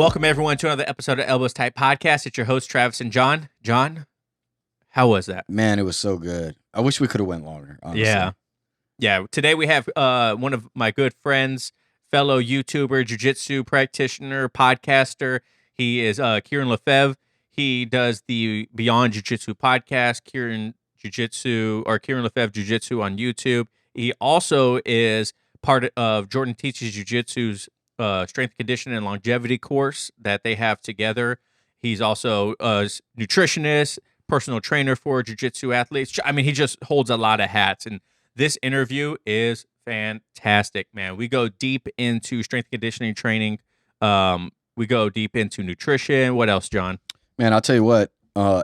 Welcome, everyone, to another episode of Elbows Tight Podcast. It's your host, Travis and John. John, how was that? Man, it was so good. I wish we could have went longer, honestly. Yeah. Today we have one of my good friends, fellow YouTuber, Jiu-Jitsu practitioner, podcaster. He is Kieren Lefevre. He does the Beyond Jiu-Jitsu podcast, Kieren Lefevre Jiu-Jitsu on YouTube. He also is part of Jordan Teaches Jiu-Jitsu's strength conditioning and longevity course that they have together. He's also a nutritionist, personal trainer for jiu-jitsu athletes. I mean, he just holds a lot of hats, and this interview is fantastic, man. We go deep into strength conditioning training. We go deep into nutrition. What else, John? Man, I'll tell you what,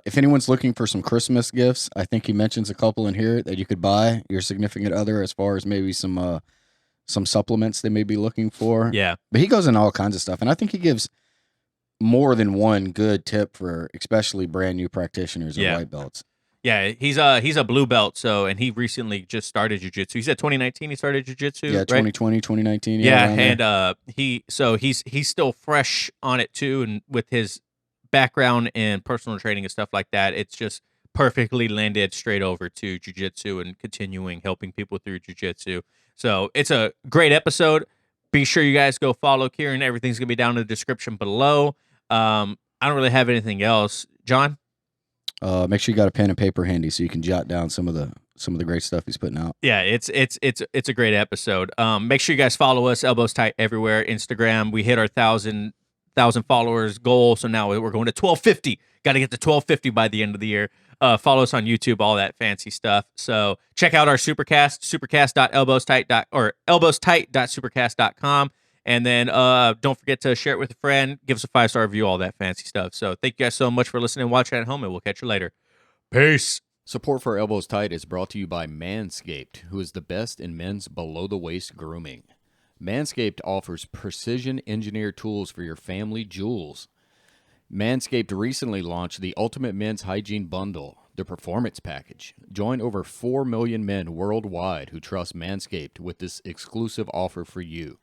if anyone's looking for some Christmas gifts, I think he mentions a couple in here that you could buy your significant other, as far as maybe some supplements they may be looking for. Yeah. But he goes into all kinds of stuff, and I think he gives more than one good tip for especially brand new practitioners and white belts. Yeah, he's a blue belt, and he recently just started jiu-jitsu. He said 2019 he started jiu-jitsu, yeah, right? 2020, 2019. Yeah, and he's still fresh on it too, and with his background in personal training and stuff like that, it's just perfectly landed straight over to jiu-jitsu and continuing helping people through jiu-jitsu. So it's a great episode. Be sure you guys go follow Kieren. Everything's going to be down in the description below. I don't really have anything else. John? Make sure you got a pen and paper handy so you can jot down some of the great stuff he's putting out. Yeah, it's a great episode. Make sure you guys follow us, Elbows Tight everywhere. Instagram, we hit our 1,000 followers goal, so now we're going to 1,250. Got to get to 1,250 by the end of the year. Follow us on YouTube, all that fancy stuff. So check out our Supercast, elbowstight.supercast.com. And then don't forget to share it with a friend. Give us a 5-star review, all that fancy stuff. So thank you guys so much for listening and watching at home, and we'll catch you later. Peace. Support for Elbows Tight is brought to you by Manscaped, who is the best in men's below-the-waist grooming. Manscaped offers precision-engineered tools for your family jewels. Manscaped recently launched the Ultimate Men's Hygiene Bundle, the Performance Package. Join over 4 million men worldwide who trust Manscaped with this exclusive offer for you.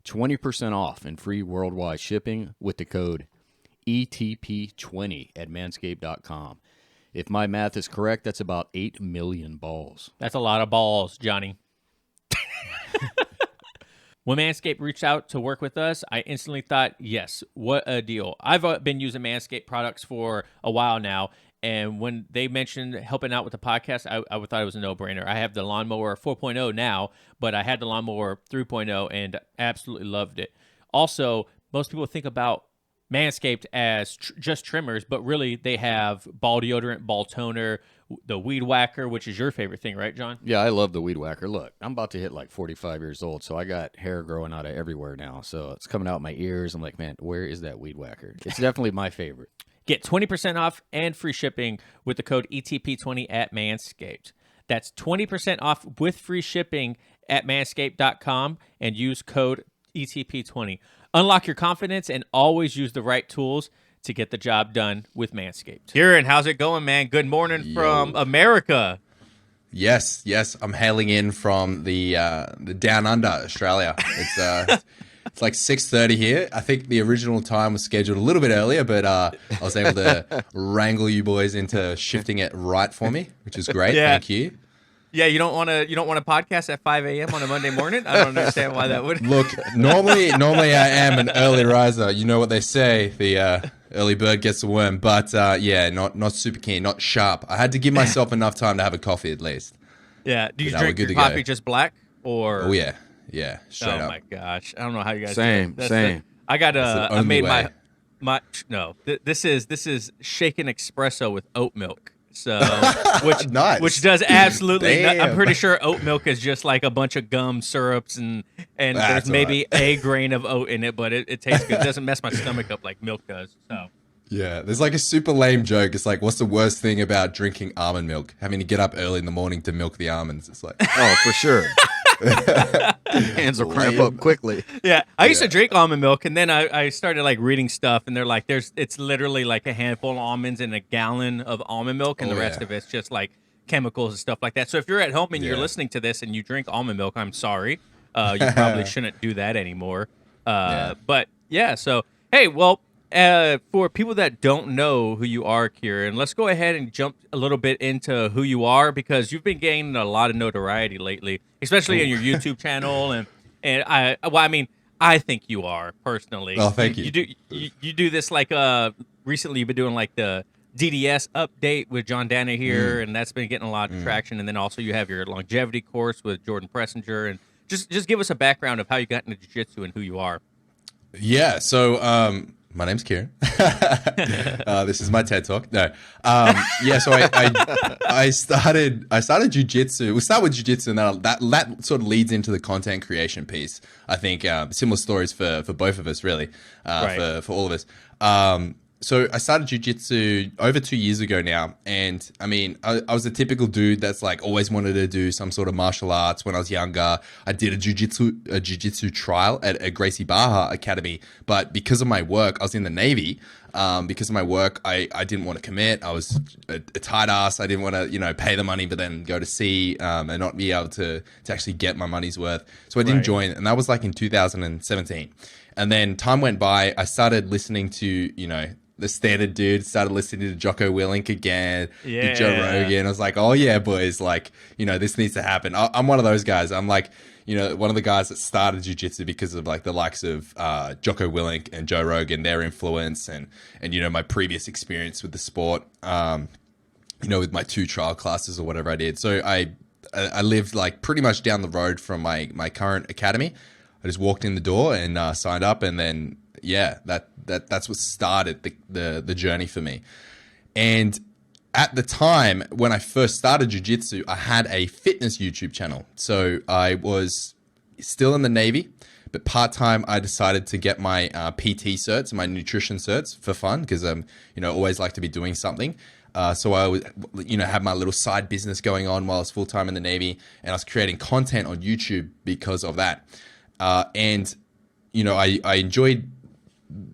20% off and free worldwide shipping with the code ETP20 at manscaped.com. If my math is correct, that's about 8 million balls. That's a lot of balls, Johnny. When Manscaped reached out to work with us, I instantly thought, yes, what a deal. I've been using Manscaped products for a while now, and when they mentioned helping out with the podcast, I thought it was a no-brainer. I have the Lawnmower 4.0 now, but I had the Lawnmower 3.0 and absolutely loved it. Also, most people think about Manscaped as just trimmers, but really they have ball deodorant, ball toner, the Weed Whacker, which is your favorite thing, right, John? Yeah, I love the Weed Whacker. Look, I'm about to hit like 45 years old, so I got hair growing out of everywhere now. So it's coming out my ears. I'm like, man, where is that Weed Whacker? It's definitely my favorite. Get 20% off and free shipping with the code ETP20 at Manscaped. That's 20% off with free shipping at manscaped.com and use code ETP20. Unlock your confidence and always use the right tools to get the job done with Manscaped. Kieren, how's it going, man? Good morning from America. Yes, I'm hailing in from the down under, Australia. It's like 6:30 here. I think the original time was scheduled a little bit earlier, but I was able to wrangle you boys into shifting it right for me, which is great. Yeah. Thank you. Yeah, you don't want to podcast at 5 a.m. on a Monday morning? I don't understand why that would. Look, normally I am an early riser. You know what they say, the early bird gets the worm. But not super keen, not sharp. I had to give myself enough time to have a coffee at least. Yeah. Do you drink your coffee just black or? Oh yeah, straight up. Oh my gosh, I don't know how you guys. Same. I got I made way. my This is shaken espresso with oat milk. So, which Nice. which does absolutely. I'm Damn. pretty sure oat milk is just like a bunch of gum syrups and there's That's maybe a grain of oat in it, but it tastes good. It doesn't mess my stomach up like milk does. So, Yeah, there's like a super lame joke. It's like, what's the worst thing about drinking almond milk? Having to get up early in the morning to milk the almonds. It's like, Oh, for sure. Hands will cramp up quickly. yeah, I used to drink almond milk, and then I started like reading stuff, and they're like, it's literally like a handful of almonds in a gallon of almond milk, and the rest of it's just like chemicals and stuff like that. So if you're at home and you're listening to this and you drink almond milk, I'm sorry. You probably shouldn't do that anymore. But yeah, so Hey, well, for people that don't know who you are, Kieran, let's go ahead and jump a little bit into who you are because you've been gaining a lot of notoriety lately, especially in your YouTube channel. And I think you are personally. Oh, thank you. You do this like recently you've been doing like the DDS update with John Dana here, and that's been getting a lot of traction. And then also you have your longevity course with Jordan Pressinger, and just give us a background of how you got into jiu-jitsu and who you are. Yeah. So, my name's Kieren. This is my TED Talk. No. Yeah. So I started jiu-jitsu. We'll start with jiu-jitsu, and that sort of leads into the content creation piece. I think similar stories for both of us, really, for all of us. So I started jiu-jitsu over 2 years ago now. And I mean, I was a typical dude that's like always wanted to do some sort of martial arts when I was younger. I did a jiu-jitsu trial at Gracie Barra Academy. But because of my work, I was in the Navy. Because of my work, I didn't want to commit. I was a tight ass. I didn't want to, pay the money, but then go to sea and not be able to actually get my money's worth. So I didn't join. And that was like in 2017. And then time went by. I started listening to, the standard dude, started listening to Jocko Willink again, to Joe Rogan. I was like, oh yeah, boys, like, this needs to happen. I'm one of those guys. I'm like, one of the guys that started jiu-jitsu because of like the likes of Jocko Willink and Joe Rogan, their influence and my previous experience with the sport, with my 2 trial classes or whatever I did. So I lived like pretty much down the road from my current academy. I just walked in the door and signed up, and then that's what started the journey for me. And at the time when I first started jiu-jitsu, I had a fitness YouTube channel. So I was still in the Navy, but part-time I decided to get my PT certs, my nutrition certs for fun, because always like to be doing something. So I would, have my little side business going on while I was full-time in the Navy, and I was creating content on YouTube because of that. And I enjoyed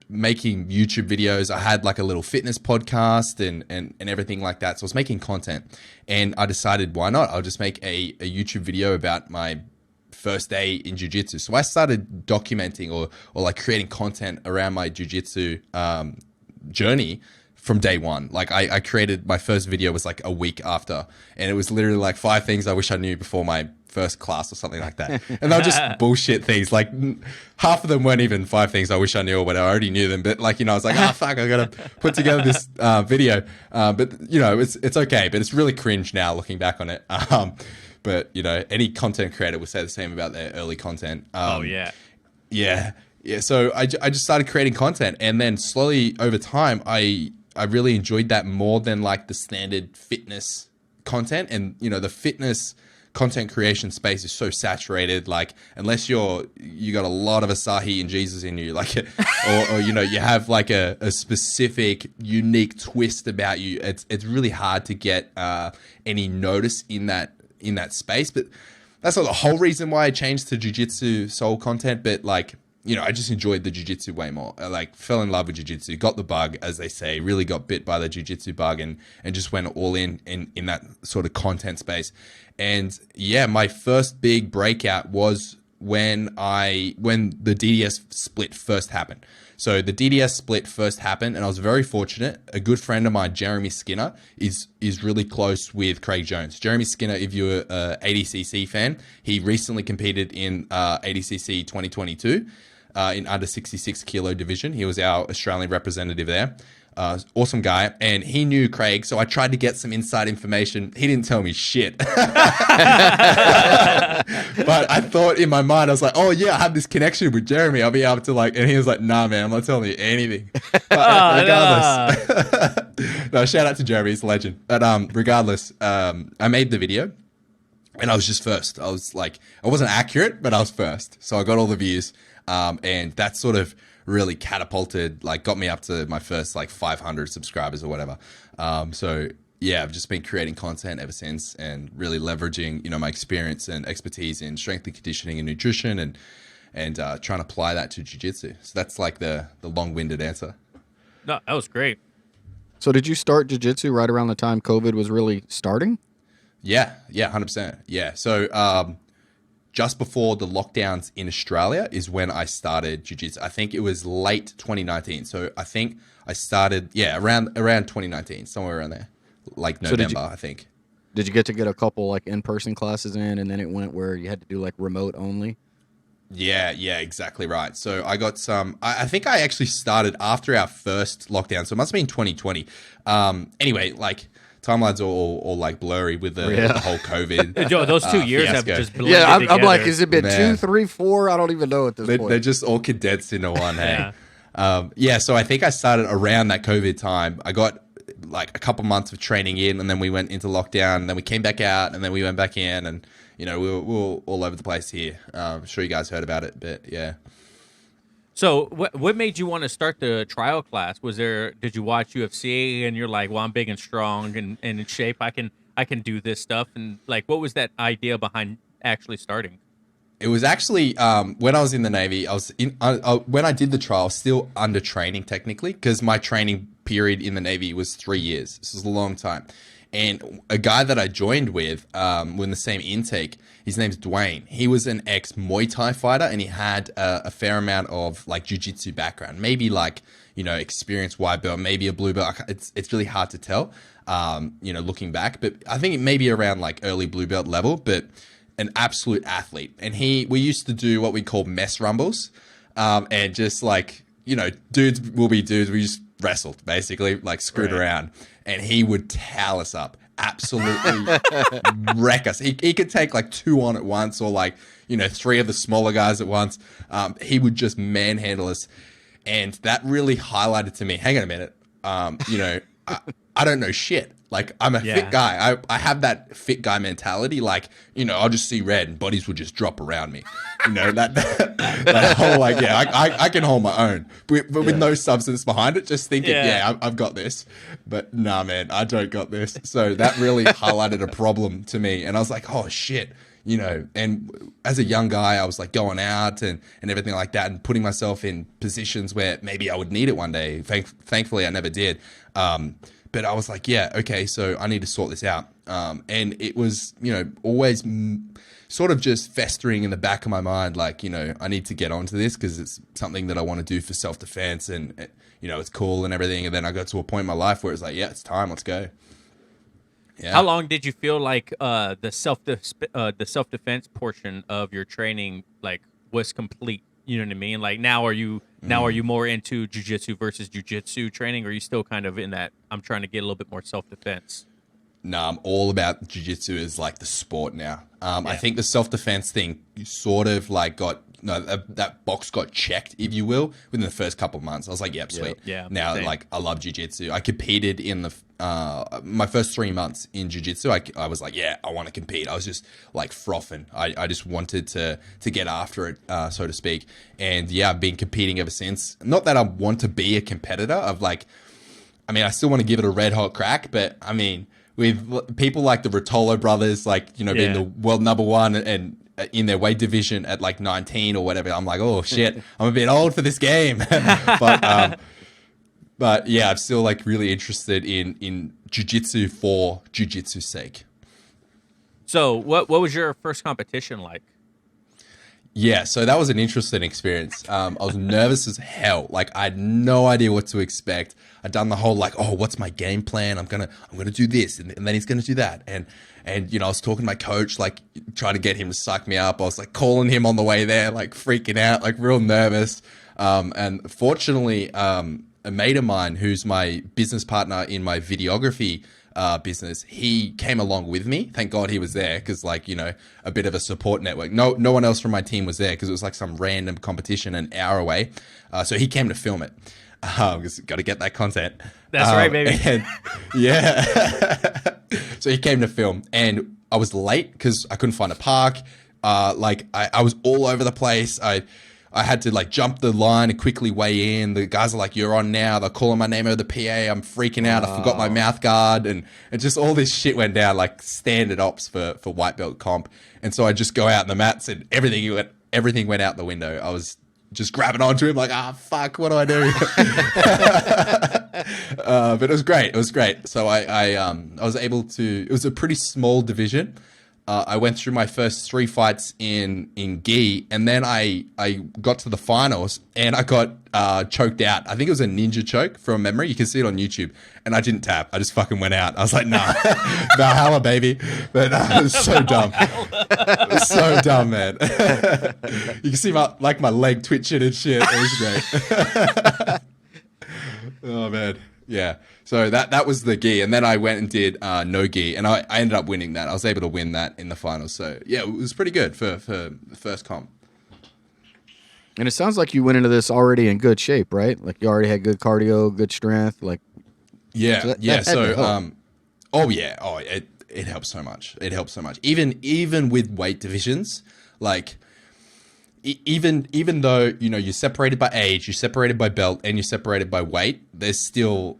making YouTube videos. I had like a little fitness podcast and everything like that. So I was making content, and I decided, why not? I'll just make a YouTube video about my first day in jiu-jitsu. So I started documenting or like creating content around my jiu-jitsu journey from day one. Like I created my first video was like a week after, and it was literally like 5 things I wish I knew before my first class or something like that. And they were just bullshit things. Like half of them weren't even 5 things I wish I knew or whatever. I already knew them, but like, I was like, fuck, I gotta put together this video. But it's okay, but it's really cringe now looking back on it. But any content creator will say the same about their early content. Yeah. So I just started creating content, and then slowly over time, I really enjoyed that more than like the standard fitness content. And the fitness content creation space is so saturated. Like unless you got a lot of Asahi and Jesus in you, like, or you have like a specific unique twist about you, it's really hard to get any notice in that space. But that's not the whole reason why I changed to jiu-jitsu soul content. But like, I just enjoyed the jiu-jitsu way more. I like fell in love with jiu-jitsu, got the bug, as they say, really got bit by the jiu-jitsu bug, and just went all in that sort of content space. And yeah, my first big breakout was when the DDS split first happened. So the DDS split first happened, and I was very fortunate. A good friend of mine, Jeremy Skinner, is really close with Craig Jones. Jeremy Skinner, if you're a ADCC fan, he recently competed in ADCC 2022 in under 66 kilo division. He was our Australian representative there. Awesome guy, and he knew Craig, so I tried to get some inside information. He didn't tell me shit. But I thought in my mind, I was like, oh yeah, I have this connection with Jeremy, I'll be able to like, and he was like, nah man, I'm not telling you anything. But regardless, no, shout out to Jeremy, he's a legend. But regardless, I made the video, and I was just first. I was like, I wasn't accurate, but I was first, so I got all the views, and that sort of really catapulted, like got me up to my first like 500 subscribers or whatever. So yeah, I've just been creating content ever since, and really leveraging, my experience and expertise in strength and conditioning and nutrition, and trying to apply that to jiu-jitsu. So that's like the long-winded answer. No, that was great. So did you start jiu-jitsu right around the time COVID was really starting? Yeah, 100%. Yeah. So just before the lockdowns in Australia is when I started jiu-jitsu. I think it was late 2019. So I think I started, around 2019, somewhere around there, like November, I think. Did you get to get a couple like in-person classes in, and then it went where you had to do like remote only? Yeah, exactly right. So I got some, I think I actually started after our first lockdown. So it must have been 2020. Anyway, like timelines are all like blurry with the whole COVID. Yo, those 2 years fiasco. have just blended I'm like, together. has it been 2, 3, 4? I don't even know at this point. They're just all condensed into one, hey? So I think I started around that COVID time. I got like a couple months of training in, and then we went into lockdown, and then we came back out, and then we went back in, and we were all over the place here. I'm sure you guys heard about it, but yeah. So what made you want to start the trial class? Did you watch UFC and you're like, well, I'm big and strong and in shape. I can do this stuff. And like, what was that idea behind actually starting? It was actually when I was in the Navy. When I did the trial, I was still under training technically, because my training period in the Navy was 3 years. This was a long time. And a guy that I joined with in the same intake, his name's Dwayne. He was an ex Muay Thai fighter, and he had a fair amount of like jiu-jitsu background. Maybe like, experienced white belt, maybe a blue belt. It's really hard to tell, looking back. But I think it may be around like early blue belt level, but an absolute athlete. And we used to do what we call mess rumbles, and just like, dudes will be dudes. We just wrestled, basically, like screwed around. And he would towel us up, absolutely wreck us. He could take like 2 on at once, or like, 3 of the smaller guys at once. He would just manhandle us. And that really highlighted to me, hang on a minute, I don't know shit. Like, I'm a fit guy. I have that fit guy mentality. Like, I'll just see red and bodies will just drop around me. That whole like, I can hold my own, but with no substance behind it. Just thinking, I've got this. But nah, man, I don't got this. So that really highlighted a problem to me. And I was like, oh shit, and as a young guy, I was like going out and everything like that, and putting myself in positions where maybe I would need it one day. Thankfully, I never did. But I was like, okay, so I need to sort this out. And it was, always sort of just festering in the back of my mind, like, I need to get onto this because it's something that I want to do for self-defense, and, it's cool and everything. And then I got to a point in my life where it's like, it's time, let's go. Yeah. How long did you feel like the self-defense portion of your training like was complete? You know what I mean? Like now are you more into jiu-jitsu versus jiu-jitsu training, or are you still kind of in that I'm trying to get a little bit more self-defense? No, I'm all about jiu-jitsu as like the sport now. I think the self-defense thing sort of like that box got checked, if you will, within the first couple of months. I was like, yep, sweet. Yeah. Now, same. like, I love jiu-jitsu. I competed in my first 3 months in jiu-jitsu. I was like, I want to compete. I was just like frothing. I just wanted to get after it, so to speak. And I've been competing ever since. Not that I want to be a competitor I still want to give it a red hot crack, but I mean, with people like the Rotolo brothers, like, being the world number one and in their weight division at like 19 or whatever, I'm like, oh shit, I'm a bit old for this game. But I'm still like really interested in jiu-jitsu for jiu-jitsu's sake. So what was your first competition like? Yeah, so that was an interesting experience. I was nervous as hell. Like, I had no idea what to expect. I'd done the whole like, oh, what's my game plan? I'm gonna do this, and then he's gonna do that. And I was talking to my coach, like trying to get him to psych me up. I was like calling him on the way there, like freaking out, like real nervous. And fortunately, a mate of mine who's my business partner in my videography business, he came along with me. Thank God he was there, because like, a bit of a support network. No one else from my team was there, because it was like some random competition an hour away. So he came to film it. Because got to get that content. That's right, baby. And, so he came to film, and I was late because I couldn't find a park. I was all over the place. I had to like jump the line and quickly weigh in. The guys are like, "You're on now." They're calling my name over the PA. I'm freaking out. I forgot my mouth guard, and just all this shit went down, like standard ops for white belt comp. And so I just go out in the mats, and everything went out the window. I was just grabbing onto him like, fuck, what do I do? But it was great. So I was able to, it was a pretty small division. I went through my first 3 fights in gi, and then I got to the finals and I got choked out. I think it was a ninja choke from memory. You can see it on YouTube. And I didn't tap. I just fucking went out. I was like, nah, Valhalla, baby. But it was so dumb. It was so dumb, man. You can see my leg twitching and shit. It was great. Oh, man. Yeah. So that was the gi. And then I went and did no gi. And I ended up winning that. I was able to win that in the finals. So, yeah, it was pretty good for the first comp. And it sounds like you went into this already in good shape, right? Like you already had good cardio, good strength. Like, yeah, so that yeah. had to So, help. it helps so much. It helps so much. Even with weight divisions, like even though you're separated by age, you're separated by belt, and you're separated by weight, there's still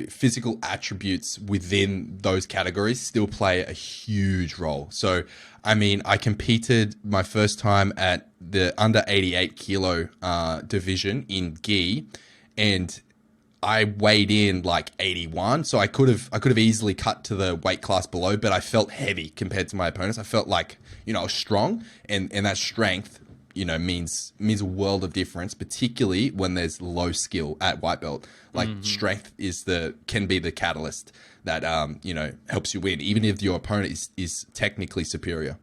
physical attributes within those categories still play a huge role. So, I mean, I competed my first time at the under 88 kilo division in gi, and I weighed in like 81, so I could have easily cut to the weight class below, but I felt heavy compared to my opponents. I felt like I was strong, and that strength means a world of difference, particularly when there's low skill at white belt. Like strength can be the catalyst that helps you win, even if your opponent is technically superior.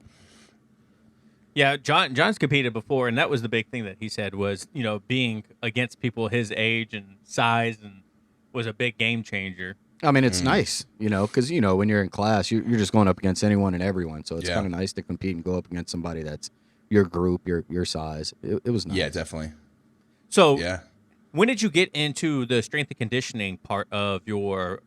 Yeah, John's competed before, and that was the big thing that he said was, being against people his age and size and was a big game changer. I mean, it's nice, because, when you're in class, you're just going up against anyone and everyone. So it's kind of nice to compete and go up against somebody that's your group, your size. It was nice. Yeah, definitely. So Yeah. when did you get into the strength and conditioning part of your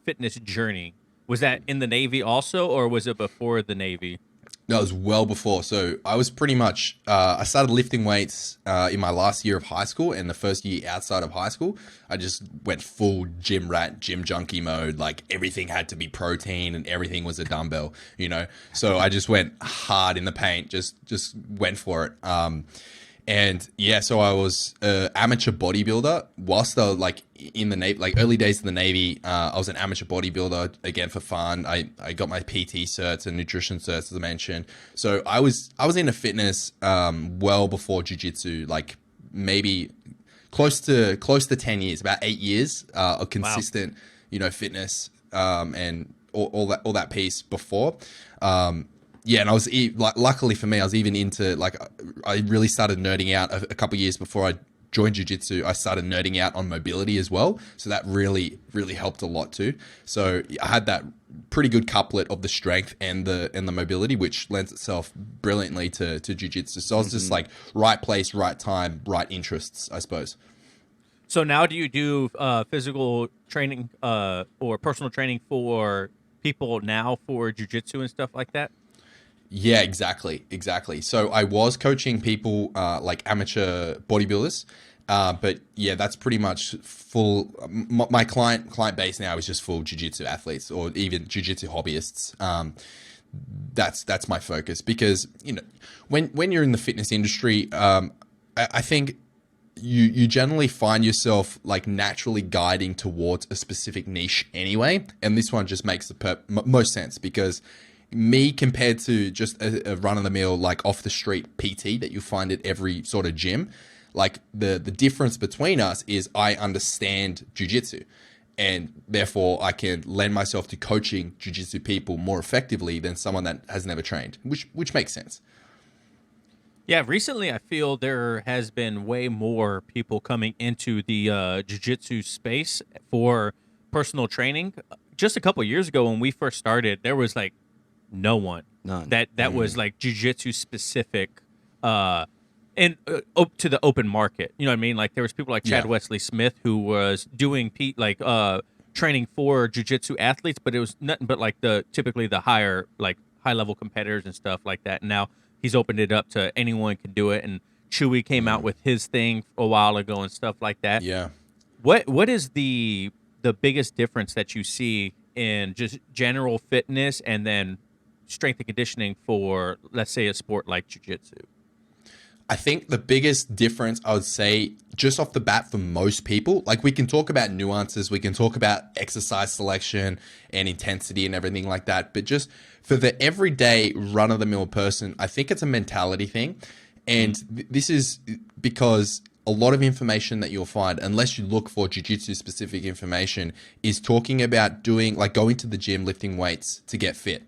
fitness journey? Was that in the Navy also, or was it before the Navy? No, it was well before. So I was pretty much, I started lifting weights in my last year of high school, and the first year outside of high school, I just went full gym rat, gym junkie mode. Like everything had to be protein and everything was a dumbbell, So I just went hard in the paint, just went for it. And yeah, so I was an amateur bodybuilder whilst I was in the Navy, like early days of the Navy. I was an amateur bodybuilder again for fun. I got my PT certs and nutrition certs, as I mentioned. So I was into fitness well before jiu-jitsu, like maybe close to 10 years, about 8 years of consistent, fitness and all that piece before. Yeah, and I was luckily for me, I was even into I really started nerding out a couple of years before I joined jiu-jitsu. I started nerding out on mobility as well, so that really helped a lot too. So I had that pretty good couplet of the strength and the mobility, which lends itself brilliantly to jiu-jitsu. So I was just right place, right time, right interests, I suppose. So now do you do physical training or personal training for people now for jiu-jitsu and stuff like that? Yeah, exactly. So I was coaching people like amateur bodybuilders, but yeah, that's pretty much full. My client base now is just full jiu-jitsu athletes or even jiu-jitsu hobbyists. That's my focus because when you're in the fitness industry, I think you generally find yourself naturally guiding towards a specific niche anyway, and this one just makes the most sense because me compared to just a run-of-the-mill off the street PT that you find at every sort of gym, the difference between us is I understand jiu-jitsu, and therefore I can lend myself to coaching jiu-jitsu people more effectively than someone that has never trained, which makes sense. Yeah, recently I feel there has been way more people coming into the jiu-jitsu space for personal training. Just a couple of years ago when we first started, there was none that was jiu-jitsu specific and to the open market. You know what I mean? There was people like Chad Wesley Smith who was doing training for jiu-jitsu athletes, but it was nothing but typically the higher high level competitors and stuff like that. And now he's opened it up to anyone can do it. And Chewy came out with his thing a while ago and stuff like that. Yeah. What is the biggest difference that you see in just general fitness and then strength and conditioning for, let's say, a sport like jiu-jitsu? I think the biggest difference, I would say, just off the bat for most people, like we can talk about nuances, we can talk about exercise selection and intensity and everything like that, but just for the everyday run-of-the-mill person, I think it's a mentality thing. And this is because a lot of information that you'll find, unless you look for jiu-jitsu specific information, is talking about going to the gym, lifting weights to get fit.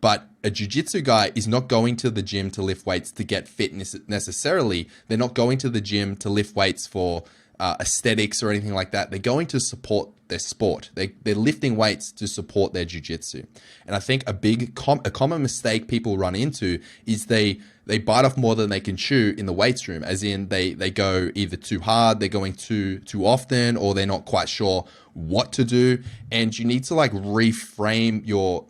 But a jiu-jitsu guy is not going to the gym to lift weights to get fit necessarily. They're not going to the gym to lift weights for aesthetics or anything like that. They're going to support their sport. They're lifting weights to support their jiu-jitsu. And I think a common mistake people run into is they bite off more than they can chew in the weights room, as in they go either too hard, they're going too often, or they're not quite sure what to do. And you need to reframe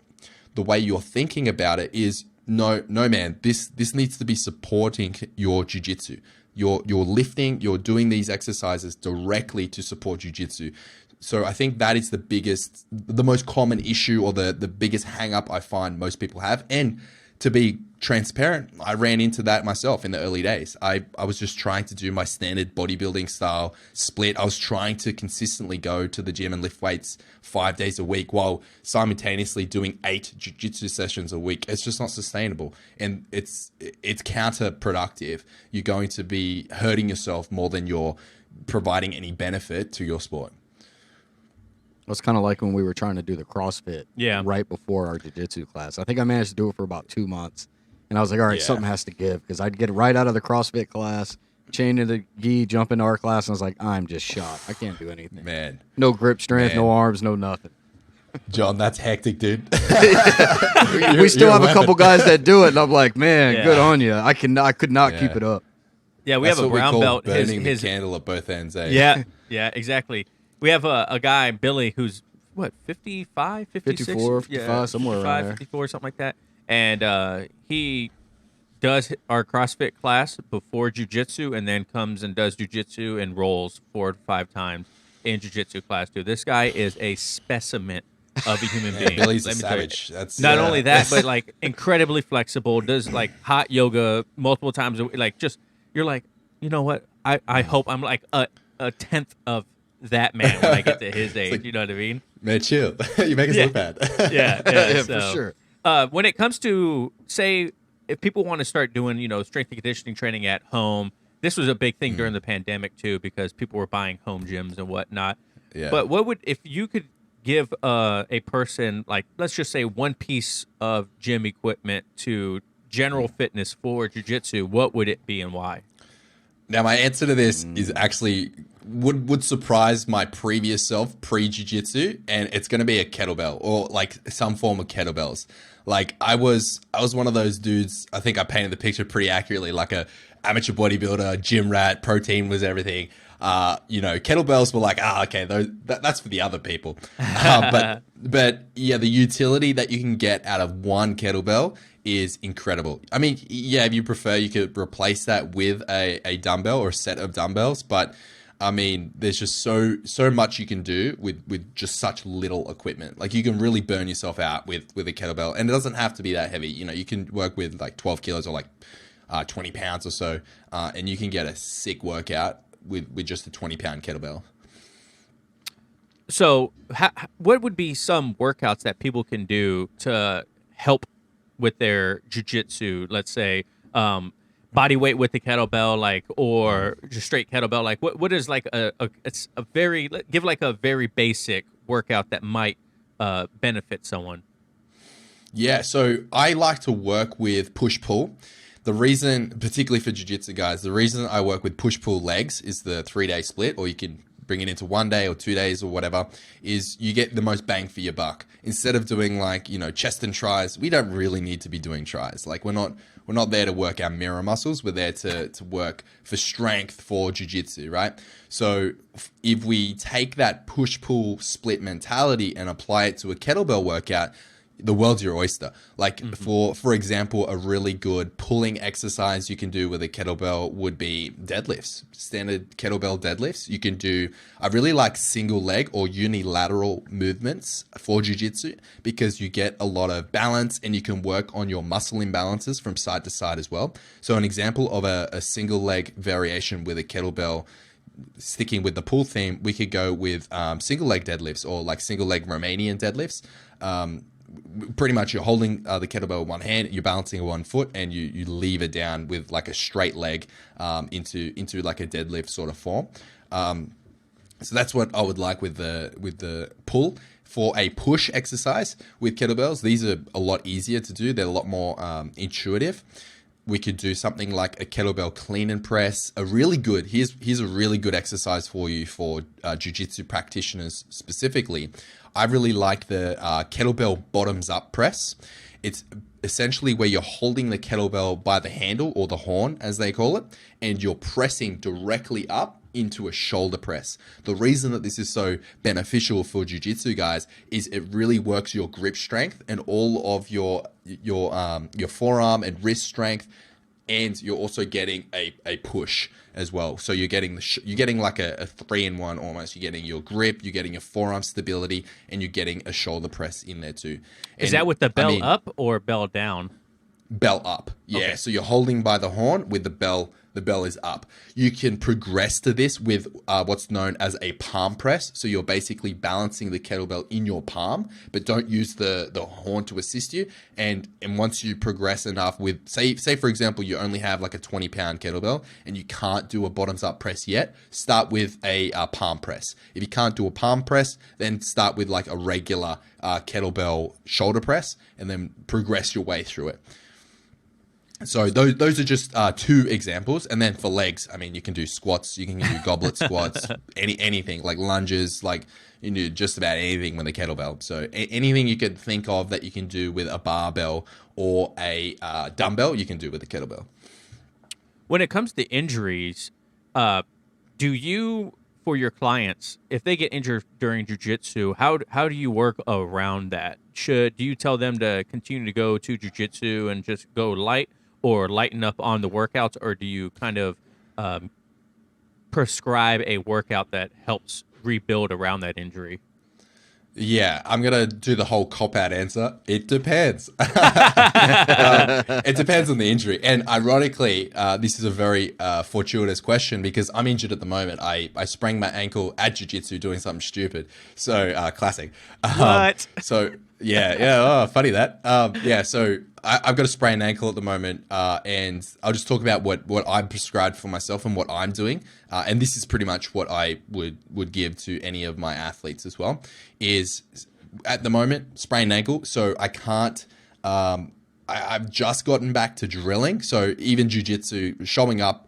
the way you're thinking about it is, no man, this needs to be supporting your jiu-jitsu. You're lifting, you're doing these exercises directly to support jiu-jitsu. So I think that is the most common issue, or the biggest hang up I find most people have. And to be transparent, I ran into that myself in the early days. I was just trying to do my standard bodybuilding style split. I was trying to consistently go to the gym and lift weights 5 days a week while simultaneously doing 8 jiu-jitsu sessions a week. It's just not sustainable, and it's counterproductive. You're going to be hurting yourself more than you're providing any benefit to your sport. It was kind of like when we were trying to do the CrossFit right before our jiu-jitsu class. I think I managed to do it for about 2 months. And I was like, all right, something has to give, because I'd get right out of the CrossFit class, chain to the gi, jump into our class, and I was like, I'm just shot. I can't do anything. Man. No grip strength, no arms, no nothing. John, that's hectic, dude. We still have a couple guys that do it, and I'm like, man, good on you. I could not keep it up. Yeah, we have a brown belt. Burning the candle at both ends, eh? Yeah, exactly. We have a guy, Billy, who's, 55, 56? 54, 55, somewhere around there. 54, something like that. And he does our CrossFit class before jiu-jitsu, and then comes and does jiu-jitsu and rolls 4 to 5 times in jiu-jitsu class, too. This guy is a specimen of a human being. Billy's a savage. That's not only that, but incredibly flexible, does hot yoga multiple times a week. You're like, you know what? I hope I'm like a 10th of that man when I get to his age. You know what I mean? Man, chill. You make us look bad. Yeah, for sure. When it comes to, say, if people want to start doing, strength and conditioning training at home, this was a big thing during the pandemic too, because people were buying home gyms and whatnot. Yeah. But if you could give a person, let's just say, one piece of gym equipment to general fitness for jiu-jitsu, what would it be and why? Now, my answer to this is actually would surprise my previous self pre-jiu-jitsu, and it's going to be a kettlebell, or some form of kettlebells. I was one of those dudes. I think I painted the picture pretty accurately, like a amateur bodybuilder, gym rat, protein was everything. Kettlebells were okay, that's for the other people. But yeah, the utility that you can get out of one kettlebell is incredible. I mean, yeah, if you prefer, you could replace that with a dumbbell or a set of dumbbells, but I mean, there's just so much you can do with just such little equipment. You can really burn yourself out with a kettlebell, and it doesn't have to be that heavy. You can work with 12 kilos or 20 pounds or so, and you can get a sick workout with just a 20-pound kettlebell. So what would be some workouts that people can do to help with their jiu-jitsu? Let's say body weight with the kettlebell, or just straight kettlebell. What is it's a very, give a very basic workout that might benefit someone. Yeah, so I like to work with push-pull. The reason, particularly for jiu-jitsu guys, the reason I work with push-pull legs is the 3-day split, or you can bring it into 1 day or 2 days or whatever, is you get the most bang for your buck. Instead of doing chest and tries, we don't really need to be doing tries. We're not there to work our mirror muscles. We're there to work for strength for jiu-jitsu, right? So if we take that push-pull split mentality and apply it to a kettlebell workout, the world's your oyster. Like for example, a really good pulling exercise you can do with a kettlebell would be deadlifts, standard kettlebell deadlifts. You can do, I really like single leg or unilateral movements for jiu-jitsu because you get a lot of balance and you can work on your muscle imbalances from side to side as well. So an example of a single leg variation with a kettlebell, sticking with the pull theme, we could go with single leg deadlifts or like single leg Romanian deadlifts. Pretty much you're holding the kettlebell with one hand, you're balancing with one foot, and you lever down with like a straight leg into like a deadlift sort of form. So that's what I would like with the pull. For a push exercise with kettlebells, these are a lot easier to do. They're a lot more intuitive. We could do something like a kettlebell clean and press. A really good, here's a really good exercise for you for jiu-jitsu practitioners specifically. I really like the kettlebell bottoms up press. It's essentially where you're holding the kettlebell by the handle or the horn, as they call it, and you're pressing directly up into a shoulder press. The reason that this is so beneficial for jiu-jitsu guys is it really works your grip strength and all of your forearm and wrist strength, and you're also getting a push as well. So you're getting like a 3-in-1 almost. You're getting your grip, you're getting your forearm stability, and you're getting a shoulder press in there too. Is that with the bell up or bell down? Bell up. Yeah. Okay. So you're holding by the horn with the bell. The bell is up. You can progress to this with what's known as a palm press. So you're basically balancing the kettlebell in your palm, but don't use the horn to assist you. And once you progress enough with, say for example, you only have like a 20-pound kettlebell and you can't do a bottoms up press yet, start with a palm press. If you can't do a palm press, then start with like a regular kettlebell shoulder press and then progress your way through it. So those are just two examples. And then for legs, I mean, you can do squats, you can do goblet squats, anything like lunges, like you can do just about anything with a kettlebell. So anything you could think of that you can do with a barbell or a dumbbell, you can do with a kettlebell. When it comes to injuries, do you, for your clients, if they get injured during jiu-jitsu, how do you work around that? Do you tell them to continue to go to jiu-jitsu and just go light, or lighten up on the workouts, or do you kind of prescribe a workout that helps rebuild around that injury? Yeah, I'm going to do the whole cop-out answer. It depends. It depends on the injury. And ironically, this is a very fortuitous question because I'm injured at the moment. I sprained my ankle at jiu-jitsu doing something stupid. So, classic. What? So, yeah. Oh, funny that. So I've got a sprained ankle at the moment, and I'll just talk about what I'm prescribed for myself and what I'm doing. And this is pretty much what I would give to any of my athletes as well. Is at the moment sprained ankle, so I can't. I've just gotten back to drilling, so even jiu-jitsu, showing up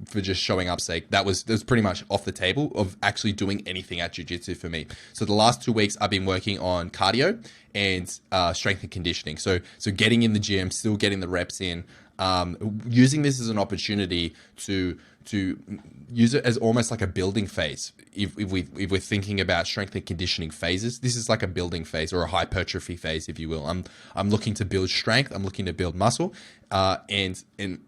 for just showing up's sake, that was pretty much off the table of actually doing anything at jiu-jitsu for me. So the last 2 weeks I've been working on cardio and strength and conditioning. So getting in the gym, still getting the reps in, using this as an opportunity to use it as almost like a building phase. If we're thinking about strength and conditioning phases, this is like a building phase or a hypertrophy phase, if you will. I'm looking to build strength. I'm looking to build muscle, and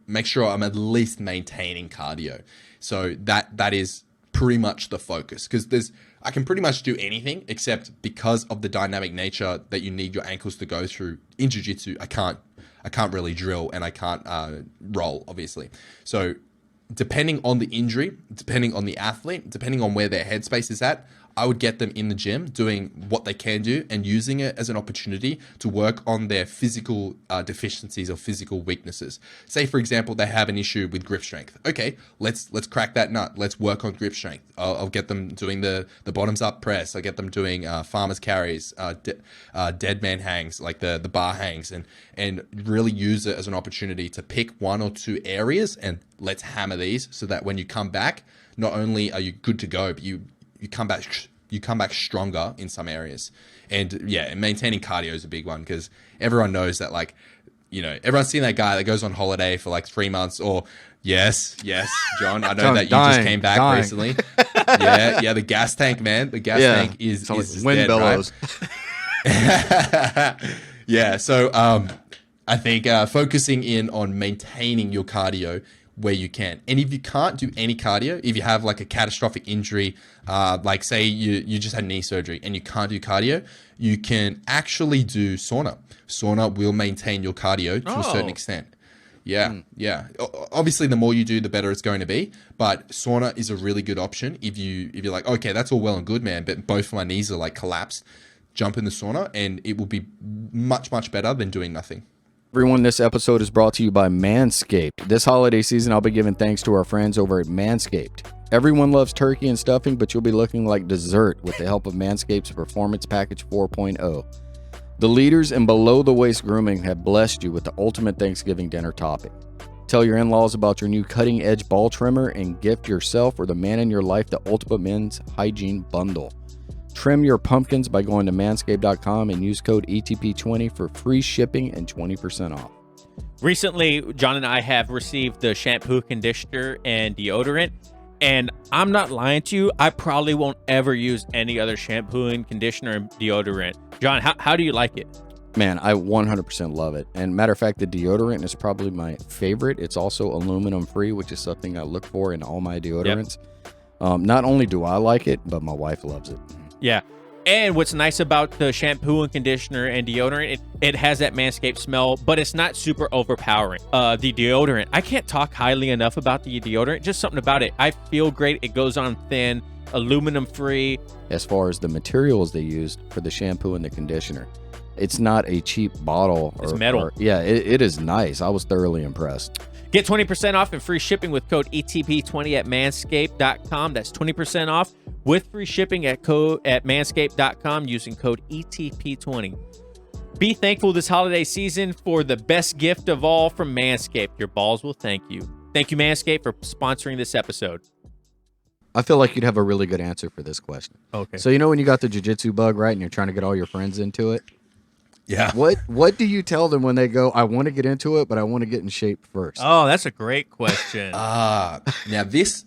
make sure I'm at least maintaining cardio. So that is pretty much the focus, because I can pretty much do anything except because of the dynamic nature that you need your ankles to go through in jiu-jitsu. I can't really drill and I can't roll, obviously. So depending on the injury, depending on the athlete, depending on where their headspace is at, I would get them in the gym doing what they can do and using it as an opportunity to work on their physical deficiencies or physical weaknesses. Say, for example, they have an issue with grip strength. Okay, let's crack that nut. Let's work on grip strength. I'll get them doing the bottoms up press. I'll get them doing farmer's carries, dead man hangs, like the bar hangs, and really use it as an opportunity to pick 1 or 2 areas and let's hammer these so that when you come back, not only are you good to go, but you come back stronger in some areas. And maintaining cardio is a big one, because everyone knows that, like, you know, everyone's seen that guy that goes on holiday for like 3 months, or yes, John, I know that you just came back recently. Yeah, the gas tank, man. The gas tank is wind dead, bellows. Right? Yeah, so I think focusing in on maintaining your cardio where you can. And if you can't do any cardio, if you have like a catastrophic injury, like say you just had knee surgery and you can't do cardio, you can actually do sauna. Sauna will maintain your cardio to a certain extent. Yeah, yeah. Obviously, the more you do, the better it's going to be. But sauna is a really good option if you're like, okay, that's all well and good, man, but both of my knees are like collapsed. Jump in the sauna, and it will be much better than doing nothing. Everyone, this episode is brought to you by Manscaped. This holiday season, I'll be giving thanks to our friends over at Manscaped. Everyone loves turkey and stuffing, but you'll be looking like dessert with the help of Manscaped's Performance Package 4.0. The leaders in below-the-waist grooming have blessed you with the ultimate Thanksgiving dinner topping. Tell your in-laws about your new cutting-edge ball trimmer and gift yourself or the man in your life the ultimate men's hygiene bundle. Trim your pumpkins by going to manscaped.com and use code ETP20 for free shipping and 20% off. Recently, John and I have received the shampoo, conditioner, and deodorant. And I'm not lying to you, I probably won't ever use any other shampoo and conditioner and deodorant. John, how do you like it? Man, I 100% love it. And matter of fact, the deodorant is probably my favorite. It's also aluminum free, which is something I look for in all my deodorants. Yep. Not only do I like it, but my wife loves it. Yeah. And what's nice about the shampoo and conditioner and deodorant, it has that Manscaped smell, but it's not super overpowering. The deodorant, I can't talk highly enough about the deodorant. Just something about it. I feel great. It goes on thin, aluminum free. As far as the materials they used for the shampoo and the conditioner, it's not a cheap bottle. It's metal. It is nice. I was thoroughly impressed. Get 20% off and free shipping with code ETP20 at manscaped.com. That's 20% off with free shipping at manscaped.com using code ETP20. Be thankful this holiday season for the best gift of all from Manscaped. Your balls will thank you. Thank you, Manscaped, for sponsoring this episode. I feel like you'd have a really good answer for this question. Okay. So you know when you got the jiu-jitsu bug, right, and you're trying to get all your friends into it? Yeah. What do you tell them when they go, I want to get into it, but I want to get in shape first? Oh, that's a great question. Now this,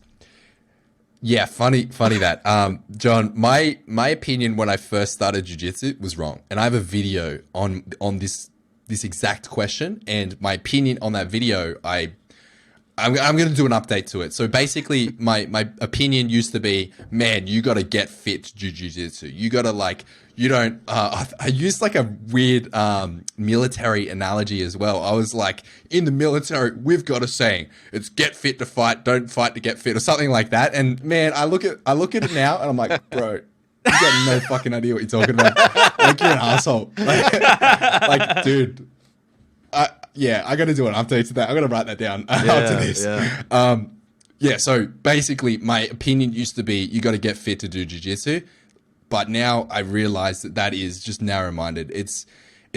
yeah, funny that. John, my opinion when I first started jiu-jitsu was wrong. And I have a video on this exact question, and my opinion on that video, I'm going to do an update to it. So basically, my opinion used to be, man, you got to get fit to do jiu-jitsu. You got to I used like a weird military analogy as well. I was like, in the military, we've got a saying, it's get fit to fight, don't fight to get fit, or something like that. And man, I look at it now and I'm like, bro, you got no fucking idea what you're talking about. Like, you're an asshole. Like dude. Yeah, I got to do an update to that. I'm going to write that down after this. Yeah. So basically, my opinion used to be you got to get fit to do jiu-jitsu, but now I realize that is just narrow-minded. It's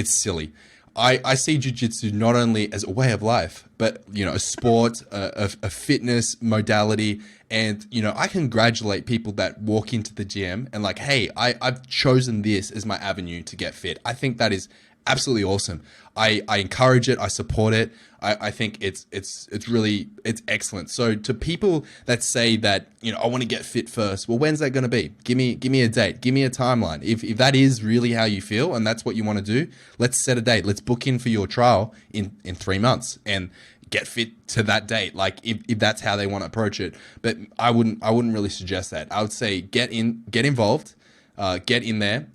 silly. I see jiu-jitsu not only as a way of life, but a sport, a fitness modality, and I congratulate people that walk into the gym and like, hey, I've chosen this as my avenue to get fit. I think that is absolutely awesome. I encourage it. I support it. I think it's excellent. So to people that say that, I want to get fit first, well, when's that going to be? Give me a date. Give me a timeline. If that is really how you feel and that's what you want to do, let's set a date. Let's book in for your trial in 3 months and get fit to that date. Like if that's how they want to approach it. But I wouldn't really suggest that. I would say get involved, get in there.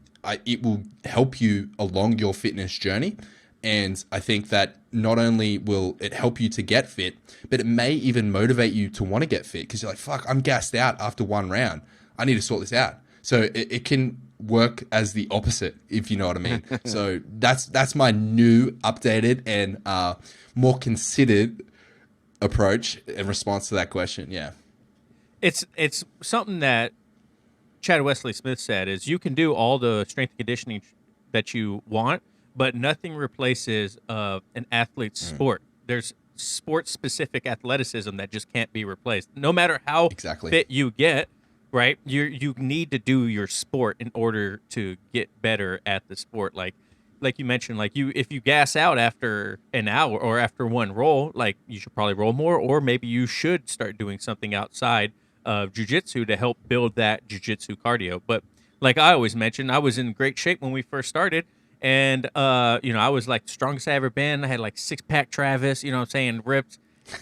It will help you along your fitness journey. And I think that not only will it help you to get fit, but it may even motivate you to want to get fit because you're like, fuck, I'm gassed out after one round. I need to sort this out. So it can work as the opposite, if you know what I mean. So that's my new, updated, and more considered approach in response to that question. Yeah. It's something that Chad Wesley Smith said is you can do all the strength and conditioning that you want, but nothing replaces an athlete's sport. There's sport-specific athleticism that just can't be replaced. No matter how fit you get, right? You need to do your sport in order to get better at the sport. Like you mentioned, if you gas out after an hour or after one roll, like you should probably roll more, or maybe you should start doing something outside of jiu-jitsu to help build that jiu-jitsu cardio. But like I always mention, I was in great shape when we first started, And I was like the strongest I ever been. I had like 6-pack Travis, you know what I'm saying, ripped.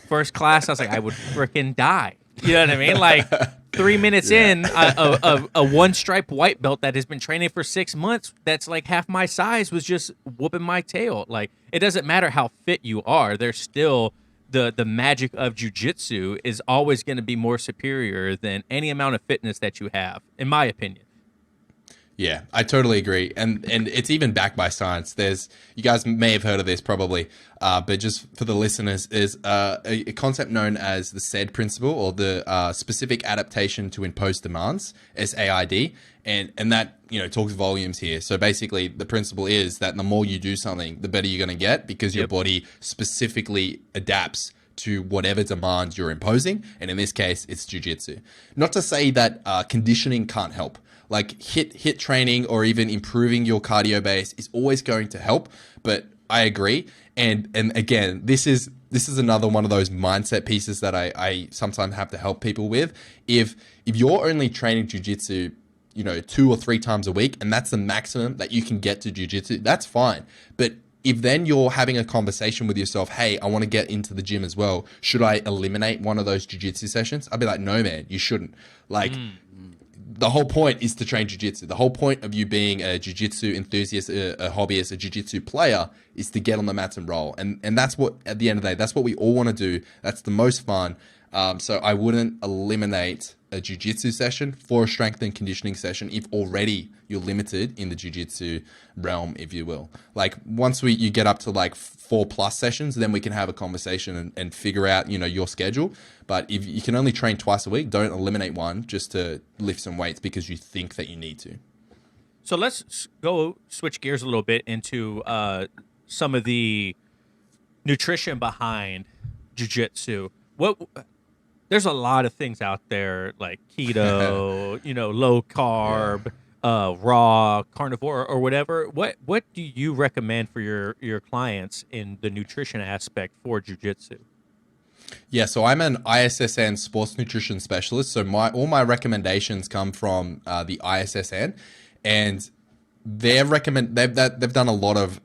First class, I was like, I would freaking die. You know what I mean? Like 3 minutes in, a one-stripe white belt that has been training for 6 months, that's like half my size, was just whooping my tail. Like, it doesn't matter how fit you are. There's still the magic of jiu-jitsu is always going to be more superior than any amount of fitness that you have, in my opinion. Yeah, I totally agree, and it's even backed by science. You guys may have heard of this probably, but just for the listeners, is a concept known as the SAID principle, or the specific adaptation to imposed demands, SAID, and that talks volumes here. So basically, the principle is that the more you do something, the better you're going to get, because your body specifically adapts to whatever demands you're imposing, and in this case, it's jiu-jitsu. Not to say that conditioning can't help. Like hit training or even improving your cardio base is always going to help, but I agree. And again, this is another one of those mindset pieces that I sometimes have to help people with. If you're only training jiu-jitsu, 2 or 3 times a week, and that's the maximum that you can get to jiu-jitsu, that's fine. But if then you're having a conversation with yourself, hey, I want to get into the gym as well, should I eliminate one of those jiu-jitsu sessions? I'd be like, no, man, you shouldn't. Like, the whole point is to train jiu-jitsu. The whole point of you being a jiu-jitsu enthusiast, a hobbyist, a jiu-jitsu player, is to get on the mats and roll. And that's what, at the end of the day, that's what we all want to do. That's the most fun. So I wouldn't eliminate a jiu-jitsu session for a strength and conditioning session if already you're limited in the jiu-jitsu realm, if you will. Like, once you get up to like 4+ sessions, then we can have a conversation and figure out, your schedule. But if you can only train twice a week, don't eliminate one just to lift some weights because you think that you need to. So let's go switch gears a little bit into some of the nutrition behind jiu-jitsu. There's a lot of things out there like keto, low carb, raw, carnivore, or whatever. What do you recommend for your clients in the nutrition aspect for jiu-jitsu? Yeah, so I'm an ISSN sports nutrition specialist. So all my recommendations come from the ISSN, and they've done a lot of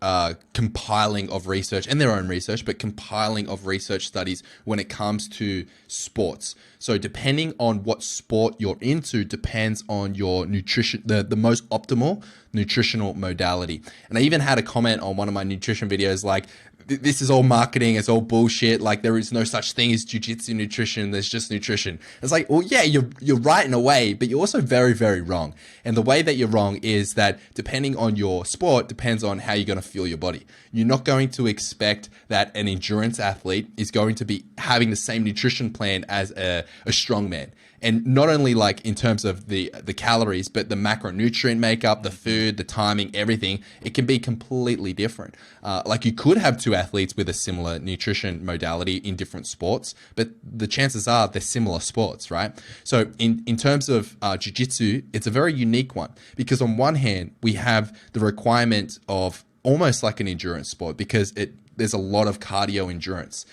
compiling of research, and their own research, but compiling of research studies when it comes to sports. So depending on what sport you're into depends on your nutrition, the most optimal nutritional modality. And I even had a comment on one of my nutrition videos like, this is all marketing, it's all bullshit. Like, there is no such thing as jiu-jitsu nutrition, there's just nutrition. It's like, well, yeah, you're right in a way, but you're also very, very wrong. And the way that you're wrong is that depending on your sport depends on how you're going to fuel your body. You're not going to expect that an endurance athlete is going to be having the same nutrition plan as a strongman. And not only like in terms of the calories, but the macronutrient makeup, the food, the timing, everything, it can be completely different. Like, you could have 2 athletes with a similar nutrition modality in different sports, but the chances are they're similar sports, right? So in terms of jiu-jitsu, it's a very unique one, because on one hand, we have the requirement of almost like an endurance sport, because there's a lot of cardio endurance.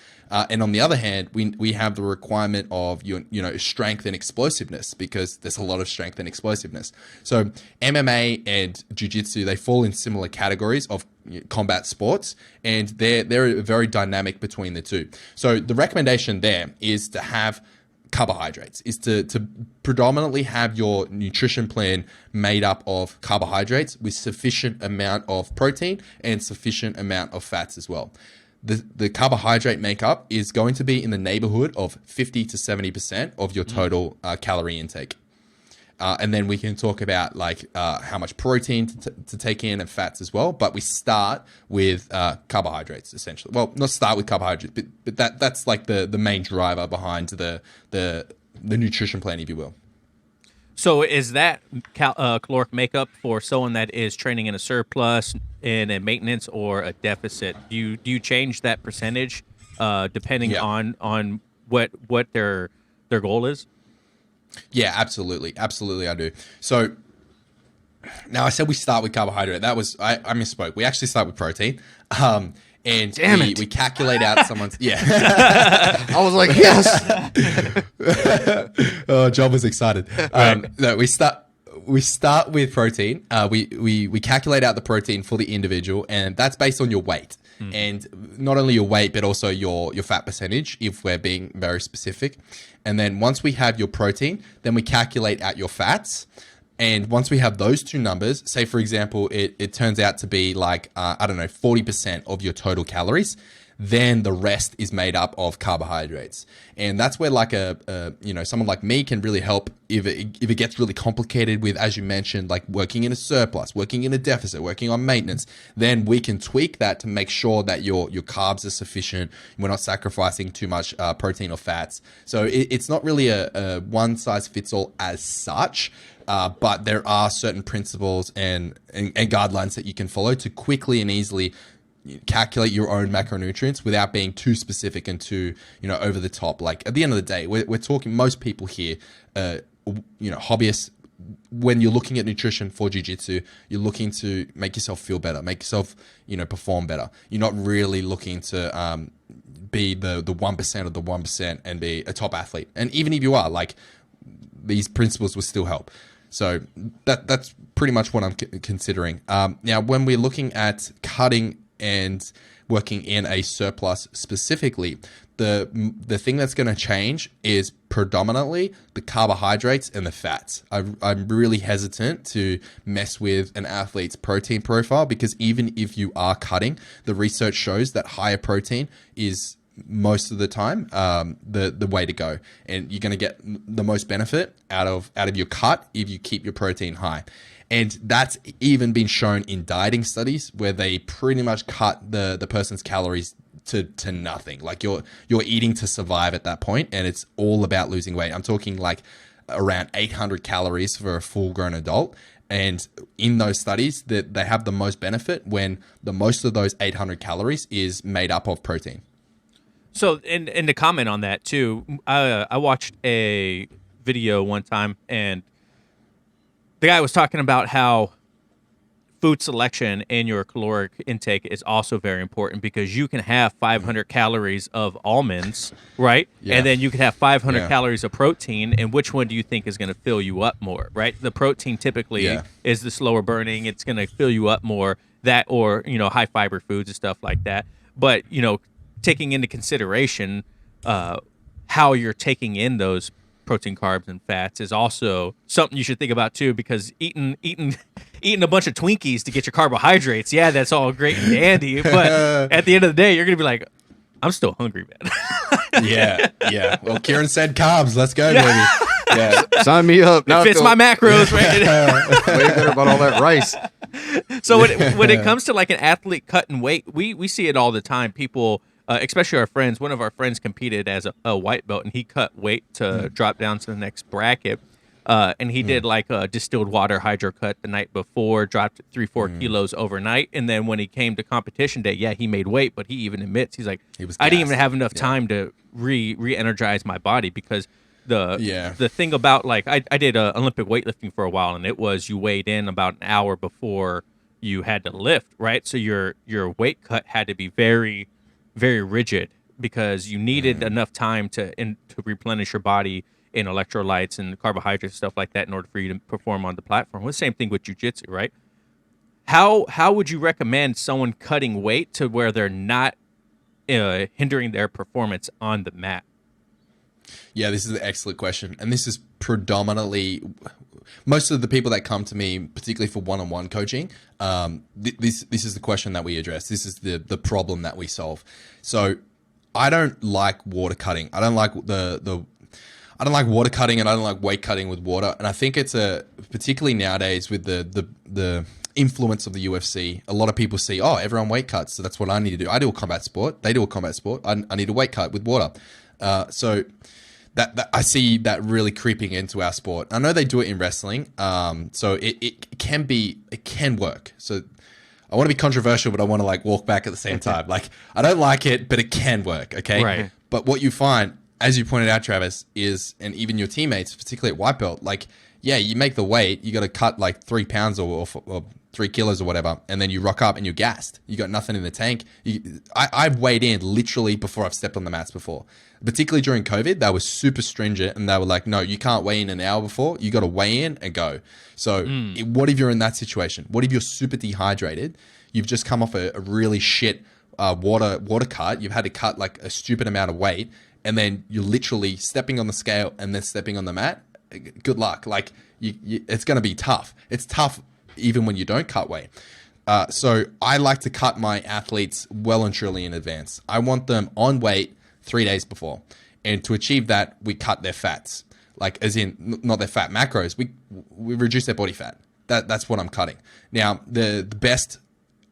And on the other hand, we have the requirement of strength and explosiveness, because there's a lot of strength and explosiveness. So MMA and jiu-jitsu, they fall in similar categories of combat sports, and they're very dynamic between the two. So the recommendation there is to have carbohydrates, is to predominantly have your nutrition plan made up of carbohydrates with sufficient amount of protein and sufficient amount of fats as well. The carbohydrate makeup is going to be in the neighborhood of 50 to 70% of your total calorie intake. And then we can talk about like how much protein to take in and fats as well. But we start with carbohydrates, essentially. Well, not start with carbohydrates, but that's like the main driver behind the nutrition plan, if you will. So is that caloric makeup for someone that is training in a surplus, in a maintenance, or a deficit? Do you change that percentage depending on what their goal is? Yeah, absolutely. Absolutely, I do. So now I said we start with carbohydrate. That was, I misspoke. We actually start with protein. And we calculate out someone's, I was like, yes. Oh, John was excited. No, we start with protein. We calculate out the protein for the individual, and that's based on your weight. And not only your weight, but also your fat percentage, if we're being very specific. And then once we have your protein, then we calculate out your fats. And once we have those two numbers, say, for example, it turns out to be like, 40% of your total calories, then the rest is made up of carbohydrates. And that's where like someone like me can really help if it gets really complicated with, as you mentioned, like working in a surplus, working in a deficit, working on maintenance, then we can tweak that to make sure that your carbs are sufficient. We're not sacrificing too much protein or fats. So it's not really a one size fits all as such. But there are certain principles and guidelines that you can follow to quickly and easily calculate your own macronutrients without being too specific and too, over the top. Like at the end of the day, we're talking, most people here, hobbyists, when you're looking at nutrition for jiu-jitsu, you're looking to make yourself feel better, make yourself, perform better. You're not really looking to be the 1% of the 1% and be a top athlete. And even if you are, like, these principles will still help. So that's pretty much what I'm considering. Now, when we're looking at cutting and working in a surplus specifically, the thing that's going to change is predominantly the carbohydrates and the fats. I'm really hesitant to mess with an athlete's protein profile, because even if you are cutting, the research shows that higher protein is most of the time the way to go, and you're going to get the most benefit out of your cut if you keep your protein high. And that's even been shown in dieting studies where they pretty much cut the person's calories to nothing. Like you're eating to survive at that point, and it's all about losing weight. I'm talking like around 800 calories for a full-grown adult. And in those studies, that they have the most benefit when the most of those 800 calories is made up of protein. So, and to comment on that too, I watched a video one time, and the guy was talking about how food selection and your caloric intake is also very important, because you can have 500 calories of almonds, right? Yeah. And then you can have 500 calories of protein, and which one do you think is going to fill you up more, right? The protein typically is the slower burning. It's going to fill you up more, that, or, high fiber foods and stuff like that. But, taking into consideration how you're taking in those protein, carbs, and fats is also something you should think about too, because eating a bunch of Twinkies to get your carbohydrates, that's all great and dandy, but at the end of the day, you're gonna be like, I'm still hungry, man. Yeah. Well, Kieren said carbs. Let's go, baby. Yeah, sign me up. It fits my macros, right? Way better about all that rice. So when it comes to like an athlete cutting weight, we see it all the time. People, especially our friends, one of our friends competed as a white belt, and he cut weight to drop down to the next bracket. And he did like a distilled water hydro cut the night before, dropped 3-4 kilos overnight. And then when he came to competition day, he made weight, but he even admits, he's like, I didn't even have enough time to re-energize my body, because the thing about, like, I did Olympic weightlifting for a while, and it was, you weighed in about an hour before you had to lift, right? So your weight cut had to be very, very rigid, because you needed enough time to replenish your body in electrolytes and carbohydrates and stuff like that in order for you to perform on the platform. Well, the same thing with jiu-jitsu, right? How would you recommend someone cutting weight to where they're not hindering their performance on the mat? Yeah, this is an excellent question. And this is predominantly, most of the people that come to me, particularly for one-on-one coaching, this is the question that we address. This is the problem that we solve. So I don't like water cutting. I don't like I don't like water cutting, and I don't like weight cutting with water. And I think it's particularly nowadays with the influence of the UFC, a lot of people see, everyone weight cuts, so that's what I need to do. I do a combat sport. They do a combat sport. I need a weight cut with water. So that I see that really creeping into our sport. I know they do it in wrestling. So it can work. So I want to be controversial, but I want to like walk back at the same time. Like, I don't like it, but it can work. Okay. Right. But what you find, as you pointed out, Travis, is, and even your teammates, particularly at white belt, like, you make the weight, you got to cut like 3 pounds or 3 kilos or whatever, and then you rock up and you're gassed. You got nothing in the tank. I've weighed in literally before I've stepped on the mats before. Particularly during COVID, they were super stringent and they were like, no, you can't weigh in an hour before. You got to weigh in and go. So what if you're in that situation? What if you're super dehydrated? You've just come off a really shit water cut. You've had to cut like a stupid amount of weight, and then you're literally stepping on the scale and then stepping on the mat. Good luck. Like it's going to be tough. It's tough even when you don't cut weight. So I like to cut my athletes well and truly in advance. I want them on weight 3 days before. And to achieve that, we cut their fats. Like as in not their fat macros. We reduce their body fat. That's what I'm cutting. Now, the best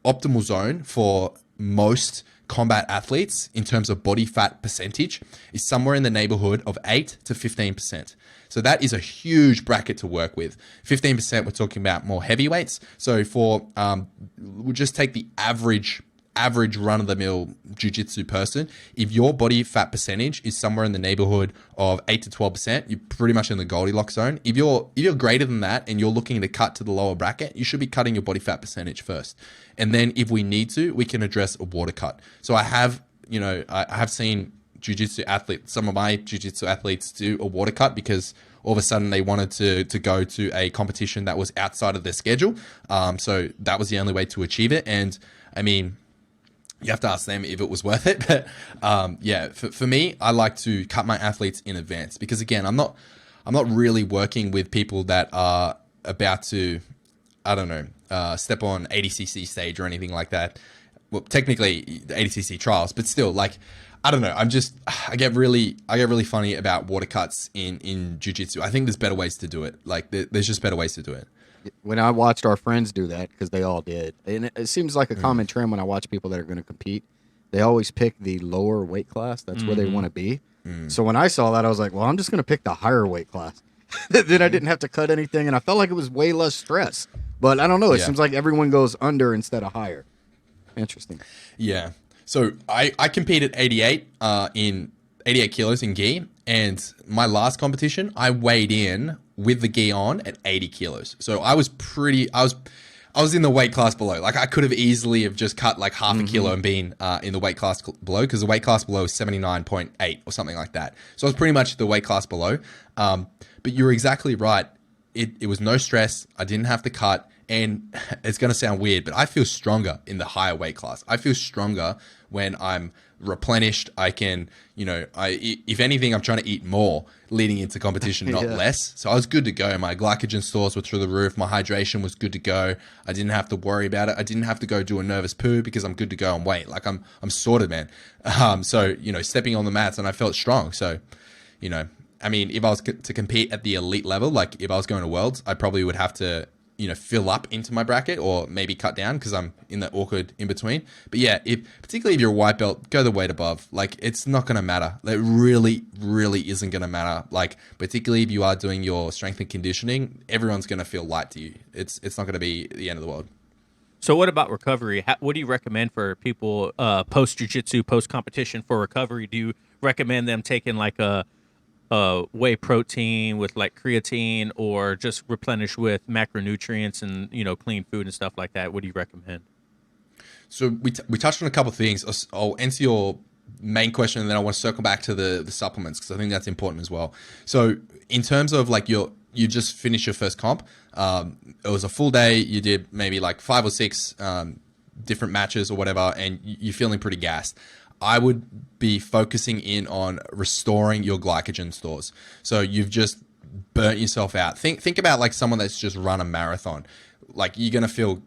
optimal zone for most combat athletes in terms of body fat percentage is somewhere in the neighborhood of 8 to 15%. So that is a huge bracket to work with. 15%, we're talking about more heavyweights. So for, we'll just take the average run-of-the-mill jiu-jitsu person. If your body fat percentage is somewhere in the neighborhood of 8 to 12%, you're pretty much in the Goldilocks zone. If you're greater than that and you're looking to cut to the lower bracket, you should be cutting your body fat percentage first. And then if we need to, we can address a water cut. So I have seen jiu-jitsu athletes, some of my jiu-jitsu athletes do a water cut because all of a sudden they wanted to go to a competition that was outside of their schedule. So that was the only way to achieve it. And I mean, you have to ask them if it was worth it. But for me, I like to cut my athletes in advance because again, I'm not really working with people that are about to, I don't know, step on ADCC stage or anything like that. Well, technically the ADCC trials, but still, like, I don't know. I get really funny about water cuts in jiu-jitsu. I think there's better ways to do it. Like there's just better ways to do it. When I watched our friends do that, because they all did, and it seems like a common trend when I watch people that are going to compete, they always pick the lower weight class. That's where they want to be. So when I saw that, I was like, well, I'm just going to pick the higher weight class. Then I didn't have to cut anything, and I felt like it was way less stress. But I don't know. It seems like everyone goes under instead of higher. Interesting. Yeah. So I competed 88 in 88 kilos in gi, and my last competition I weighed in with the gi on at 80 kilos. So I was in the weight class below. Like I could have easily have just cut like half a kilo and been in the weight class below, because the weight class below is 79.8 or something like that. So I was pretty much the weight class below. But you're exactly right. It was no stress. I didn't have to cut. And it's going to sound weird, but I feel stronger in the higher weight class. I feel stronger when I'm replenished. I can, if anything, I'm trying to eat more leading into competition, not less. So I was good to go. My glycogen stores were through the roof. My hydration was good to go. I didn't have to worry about it. I didn't have to go do a nervous poo because I'm good to go on weight. Like I'm sorted, man. So, stepping on the mats and I felt strong. So, I mean, if I was to compete at the elite level, like if I was going to Worlds, I probably would have to, fill up into my bracket or maybe cut down because I'm in that awkward in between. But yeah, particularly if you're a white belt, go the weight above. Like it's not going to matter. It really, really isn't going to matter. Like particularly if you are doing your strength and conditioning, everyone's going to feel light to you. It's not going to be the end of the world. So what about recovery? What do you recommend for people post jiu-jitsu, post competition for recovery? Do you recommend them taking like a whey protein with like creatine, or just replenish with macronutrients and clean food and stuff like that? What do you recommend? So we touched on a couple of things. I'll answer your main question and then I want to circle back to the supplements because I think that's important as well. So in terms of like you just finished your first comp, it was a full day. You did maybe like 5 or 6 different matches or whatever, and you're feeling pretty gassed. I would be focusing in on restoring your glycogen stores. So you've just burnt yourself out. Think about like someone that's just run a marathon. Like you're going to feel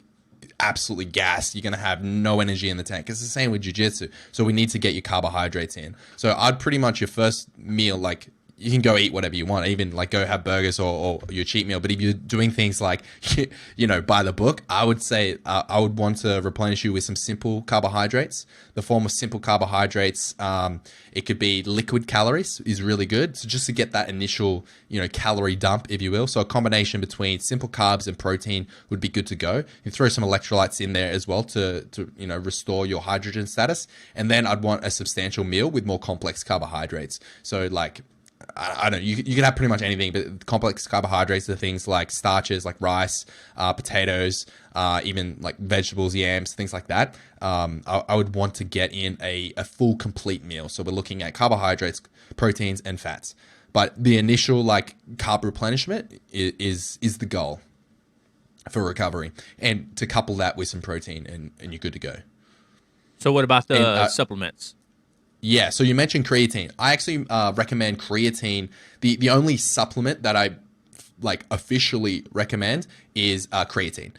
absolutely gassed. You're going to have no energy in the tank. It's the same with jiu-jitsu. So we need to get your carbohydrates in. So I'd pretty much your first meal, like you can go eat whatever you want, even like go have burgers or your cheat meal. But if you're doing things like, by the book, I would say I would want to replenish you with some simple carbohydrates. The form of simple carbohydrates, it could be liquid calories is really good. So just to get that initial, calorie dump, if you will. So a combination between simple carbs and protein would be good to go. You throw some electrolytes in there as well to restore your hydrogen status. And then I'd want a substantial meal with more complex carbohydrates. So like I don't know, you can have pretty much anything, but complex carbohydrates are things like starches, like rice, potatoes, even like vegetables, yams, things like that. I would want to get in a full complete meal. So we're looking at carbohydrates, proteins, and fats. But the initial like carb replenishment is the goal for recovery, and to couple that with some protein, and you're good to go. So what about the supplements? Yeah, so you mentioned creatine. I actually recommend creatine. The only supplement that I like officially recommend is creatine.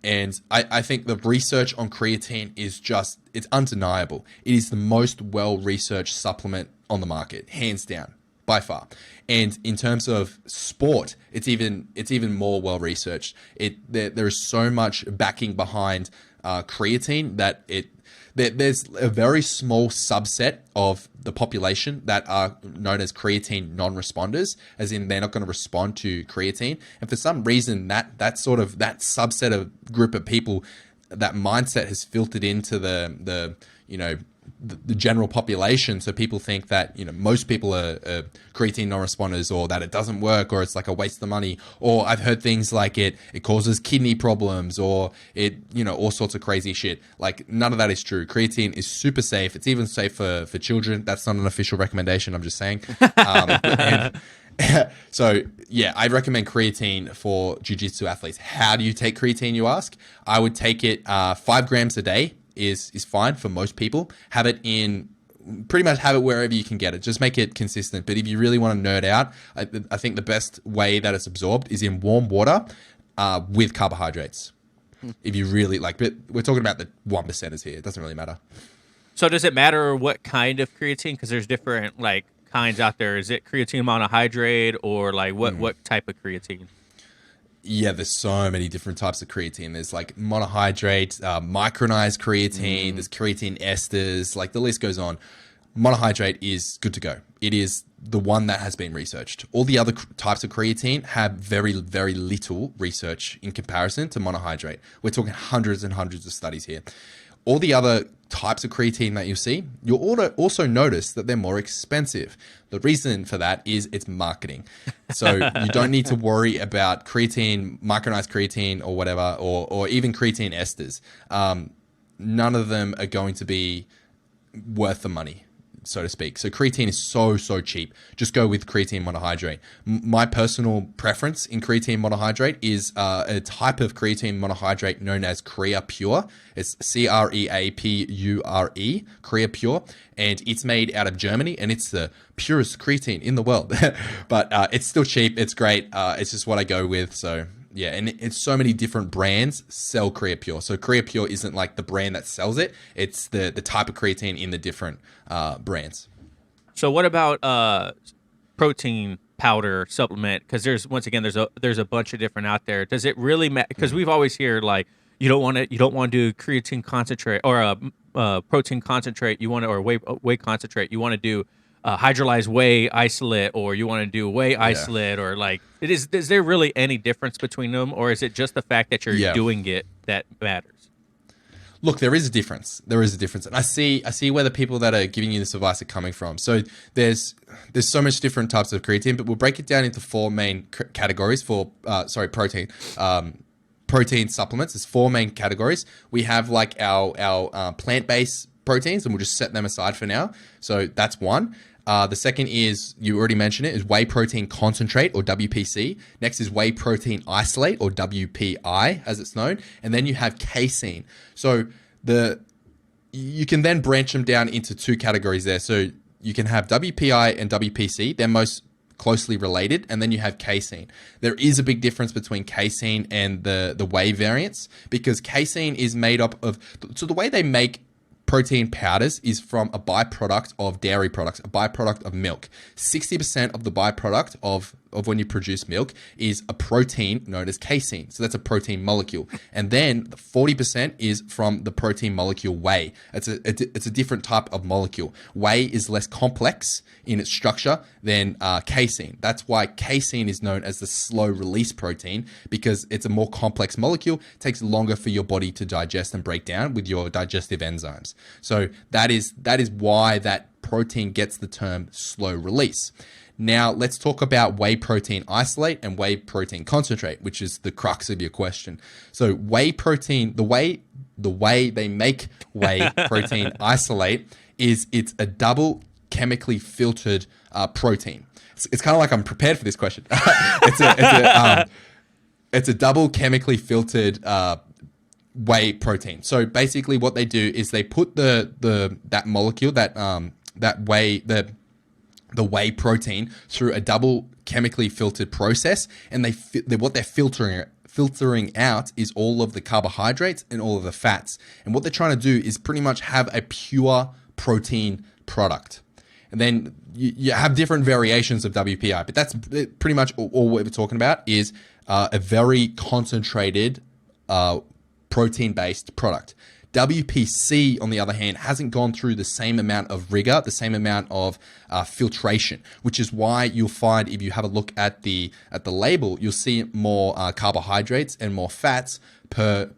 And I think the research on creatine is just, it's undeniable. It is the most well-researched supplement on the market, hands down, by far. And in terms of sport, it's even more well-researched. There is so much backing behind creatine that there's a very small subset of the population that are known as creatine non-responders, as in they're not going to respond to creatine. And for some reason, that subset of group of people, that mindset has filtered into the general population. So people think that, most people are creatine non-responders, or that it doesn't work, or it's like a waste of money. Or I've heard things like it causes kidney problems, or all sorts of crazy shit. Like, none of that is true. Creatine is super safe. It's even safe for children. That's not an official recommendation. I'm just saying. So yeah, I recommend creatine for jiu-jitsu athletes. How do you take creatine, you ask? I would take it 5 grams a day is fine for most people. Pretty much have it wherever you can get it. Just make it consistent. But if you really want to nerd out, I think the best way that it's absorbed is in warm water with carbohydrates. If you really like, but we're talking about the 1%ers here. It doesn't really matter. So does it matter what kind of creatine? Because there's different kinds out there. Is it creatine monohydrate, or what type of creatine? Yeah, there's so many different types of creatine. There's like monohydrate, micronized creatine, there's creatine esters, like the list goes on. Monohydrate is good to go. It is the one that has been researched. All the other types of creatine have very, very little research in comparison to monohydrate. We're talking hundreds and hundreds of studies here. All the other types of creatine that you see, you'll also notice that they're more expensive. The reason for that is it's marketing. So you don't need to worry about creatine, micronized creatine or whatever, or even creatine esters. None of them are going to be worth the money, so to speak. So creatine is so cheap. Just go with creatine monohydrate. My personal preference in creatine monohydrate is a type of creatine monohydrate known as CreaPure. It's CreaPure, CreaPure, and it's made out of Germany, and it's the purest creatine in the world. But it's still cheap. It's great. It's just what I go with. So yeah, and it's so many different brands sell CreaPure. So CreaPure isn't like the brand that sells it. It's the type of creatine in the different brands. So what about protein powder supplement? Because there's a bunch of different out there. Does it really matter? Because we've always heard you don't want to do creatine concentrate or a protein concentrate. You want to, or whey concentrate. You want to do hydrolyzed whey isolate, or you want to do whey isolate, or is there really any difference between them, or is it just the fact that you're doing it that matters? Look, there is a difference. And I see where the people that are giving you this advice are coming from. So there's so much different types of creatine, but we'll break it down into 4 main categories for protein. Protein supplements. There's 4 main categories. We have our plant-based proteins, and we'll just set them aside for now. So that's one. The second is, you already mentioned it, is whey protein concentrate, or WPC. Next is whey protein isolate, or WPI as it's known. And then you have casein. So you can then branch them down into 2 categories there. So you can have WPI and WPC. They're most closely related. And then you have casein. There is a big difference between casein and the whey variants, because casein is made up of, so the way they make protein powders is from a byproduct of dairy products, a byproduct of milk. 60% of the byproduct of when you produce milk is a protein known as casein. So that's a protein molecule. And then 40% is from the protein molecule whey. It's a different type of molecule. Whey is less complex in its structure than casein. That's why casein is known as the slow release protein, because it's a more complex molecule. It takes longer for your body to digest and break down with your digestive enzymes. So that is why that protein gets the term slow release. Now let's talk about whey protein isolate and whey protein concentrate, which is the crux of your question. So whey protein, the way they make whey protein isolate is it's a double chemically filtered protein. It's kind of like I'm prepared for this question. It's a double chemically filtered whey protein. So basically, what they do is they put that molecule that whey the whey protein through a double chemically filtered process, and what they're filtering out is all of the carbohydrates and all of the fats. And what they're trying to do is pretty much have a pure protein product. And then you have different variations of WPI, but that's pretty much all we're talking about is a very concentrated protein-based product. WPC, on the other hand, hasn't gone through the same amount of rigor, the same amount of filtration, which is why you'll find if you have a look at the label, you'll see more carbohydrates and more fats per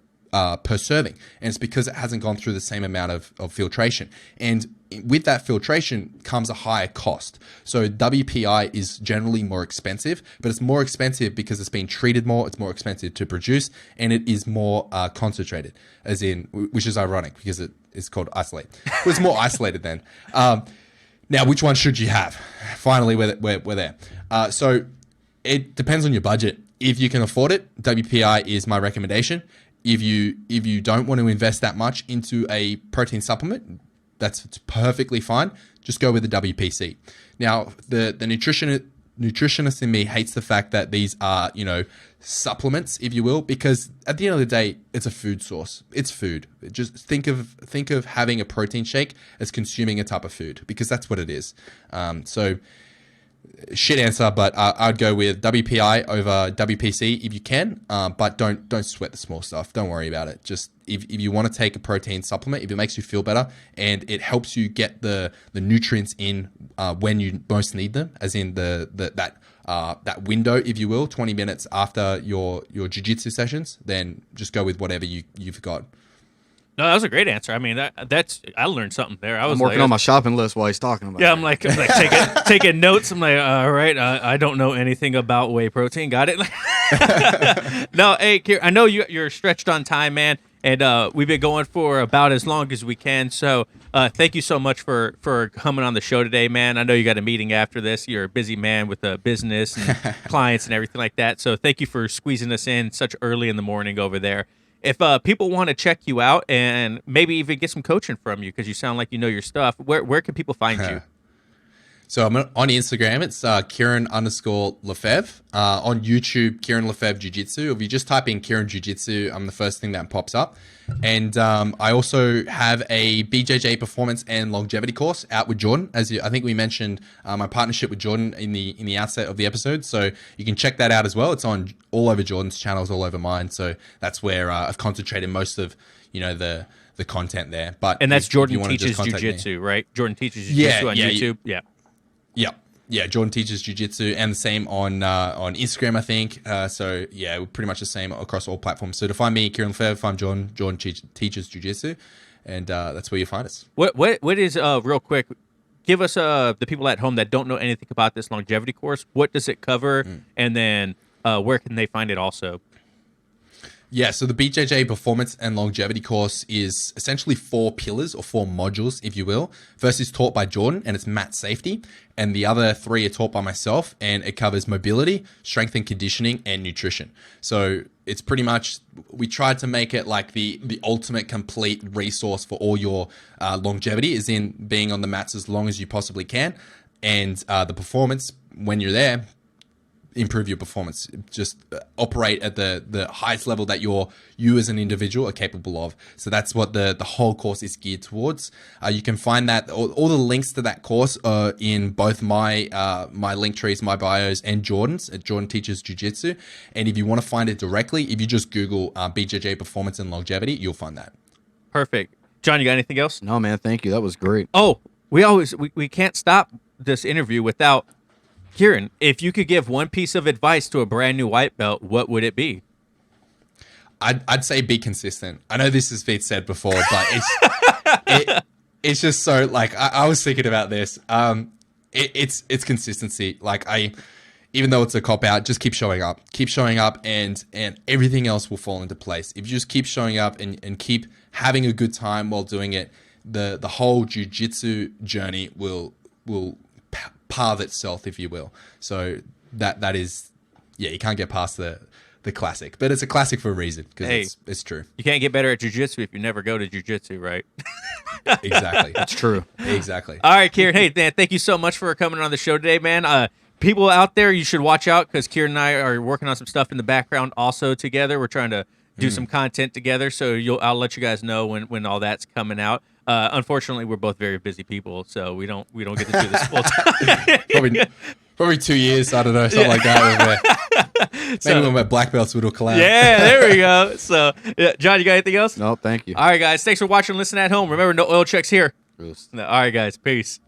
serving. And it's because it hasn't gone through the same amount of filtration. And with that filtration comes a higher cost. So WPI is generally more expensive, but it's more expensive because it's been treated more, it's more expensive to produce, and it is more concentrated, which is ironic because it is called isolate. But it's more isolated then. Now, which one should you have? Finally, we're there. So it depends on your budget. If you can afford it, WPI is my recommendation. If you don't want to invest that much into a protein supplement, that's perfectly fine. Just go with the WPC. Now, the nutritionist in me hates the fact that these are, supplements, if you will, because at the end of the day, it's a food source. It's food. Just think of having a protein shake as consuming a type of food, because that's what it is. So shit answer, but I'd go with WPI over WPC if you can, but don't sweat the small stuff. Don't worry about it. Just if you want to take a protein supplement, if it makes you feel better and it helps you get the nutrients in when you most need them, as in that window, if you will, 20 minutes after your jiu-jitsu sessions, then just go with whatever you've got. No, that was a great answer. I mean, I learned something there. I'm working on my shopping list while he's talking about it. Yeah, I'm like taking notes. I'm like, all right, I don't know anything about whey protein. Got it? No, hey, Kieren, I know you're stretched on time, man, and we've been going for about as long as we can. So thank you so much for coming on the show today, man. I know you got a meeting after this. You're a busy man with a business and clients and everything like that. So thank you for squeezing us in such early in the morning over there. If people want to check you out and maybe even get some coaching from you because you sound like you know your stuff, where can people find you? So I'm on Instagram. It's Kieren_Lefevre. On YouTube, Kieren Lefevre Jiu-Jitsu. If you just type in Kieren Jiu-Jitsu, I'm the first thing that pops up. And I also have a BJJ performance and longevity course out with Jordan. I think we mentioned my partnership with Jordan in the outset of the episode. So you can check that out as well. It's on all over Jordan's channels, all over mine. So that's where I've concentrated most of the content there. But and that's Jordan Teaches Jiu-Jitsu, right? Jordan Teaches Jiu-Jitsu on YouTube. Yeah, Jordan Teaches Jiu-Jitsu, and the same on Instagram, I think. So yeah, we're pretty much the same across all platforms. So to find me, Kieren Lefevre, find Jordan Teaches Jiu-Jitsu, and that's where you find us. What is real quick? Give us the people at home that don't know anything about this longevity course. What does it cover, and then where can they find it also? Yeah, so the BJJ Performance and Longevity course is essentially 4 pillars or 4 modules, if you will. First is taught by Jordan, and it's mat safety. And the other 3 are taught by myself, and it covers mobility, strength and conditioning, and nutrition. So it's pretty much, we tried to make it like the ultimate complete resource for all your longevity, is in being on the mats as long as you possibly can. And the performance, when you're there, improve your performance, just operate at the highest level that you as an individual are capable of. So that's what the whole course is geared towards. You can find that all the links to that course are in both my link trees, my bios, and Jordan's at Jordan Teaches Jiu-Jitsu. And if you want to find it directly, if you just Google BJJ Performance and Longevity, you'll find that. Perfect. John, you got anything else? No, man. Thank you. That was great. Oh, we can't stop this interview without Kieren, if you could give one piece of advice to a brand new white belt, what would it be? I'd say be consistent. I know this has been said before, but it's just so, like, I was thinking about this. it's consistency. Like even though it's a cop out, just keep showing up, and everything else will fall into place. If you just keep showing up and keep having a good time while doing it, the whole jiu-jitsu journey will path itself, if you will. So that is, you can't get past the classic, but it's a classic for a reason, because it's true. You can't get better at jiu-jitsu if you never go to jiu-jitsu, right? Exactly. That's true. Exactly. All right, Kieren. Hey, man, thank you so much for coming on the show today, man. People out there, you should watch out, because Kieren and I are working on some stuff in the background also together. We're trying to do some content together, so I'll let you guys know when all that's coming out. Unfortunately, we're both very busy people, so we don't get to do this full time. Probably 2 years, I don't know, something like that. Maybe when my black belts would all collapse. Yeah, there we go. So, John, you got anything else? No, thank you. All right, guys. Thanks for watching and listening at home. Remember, no oil checks here. Bruce. All right, guys. Peace.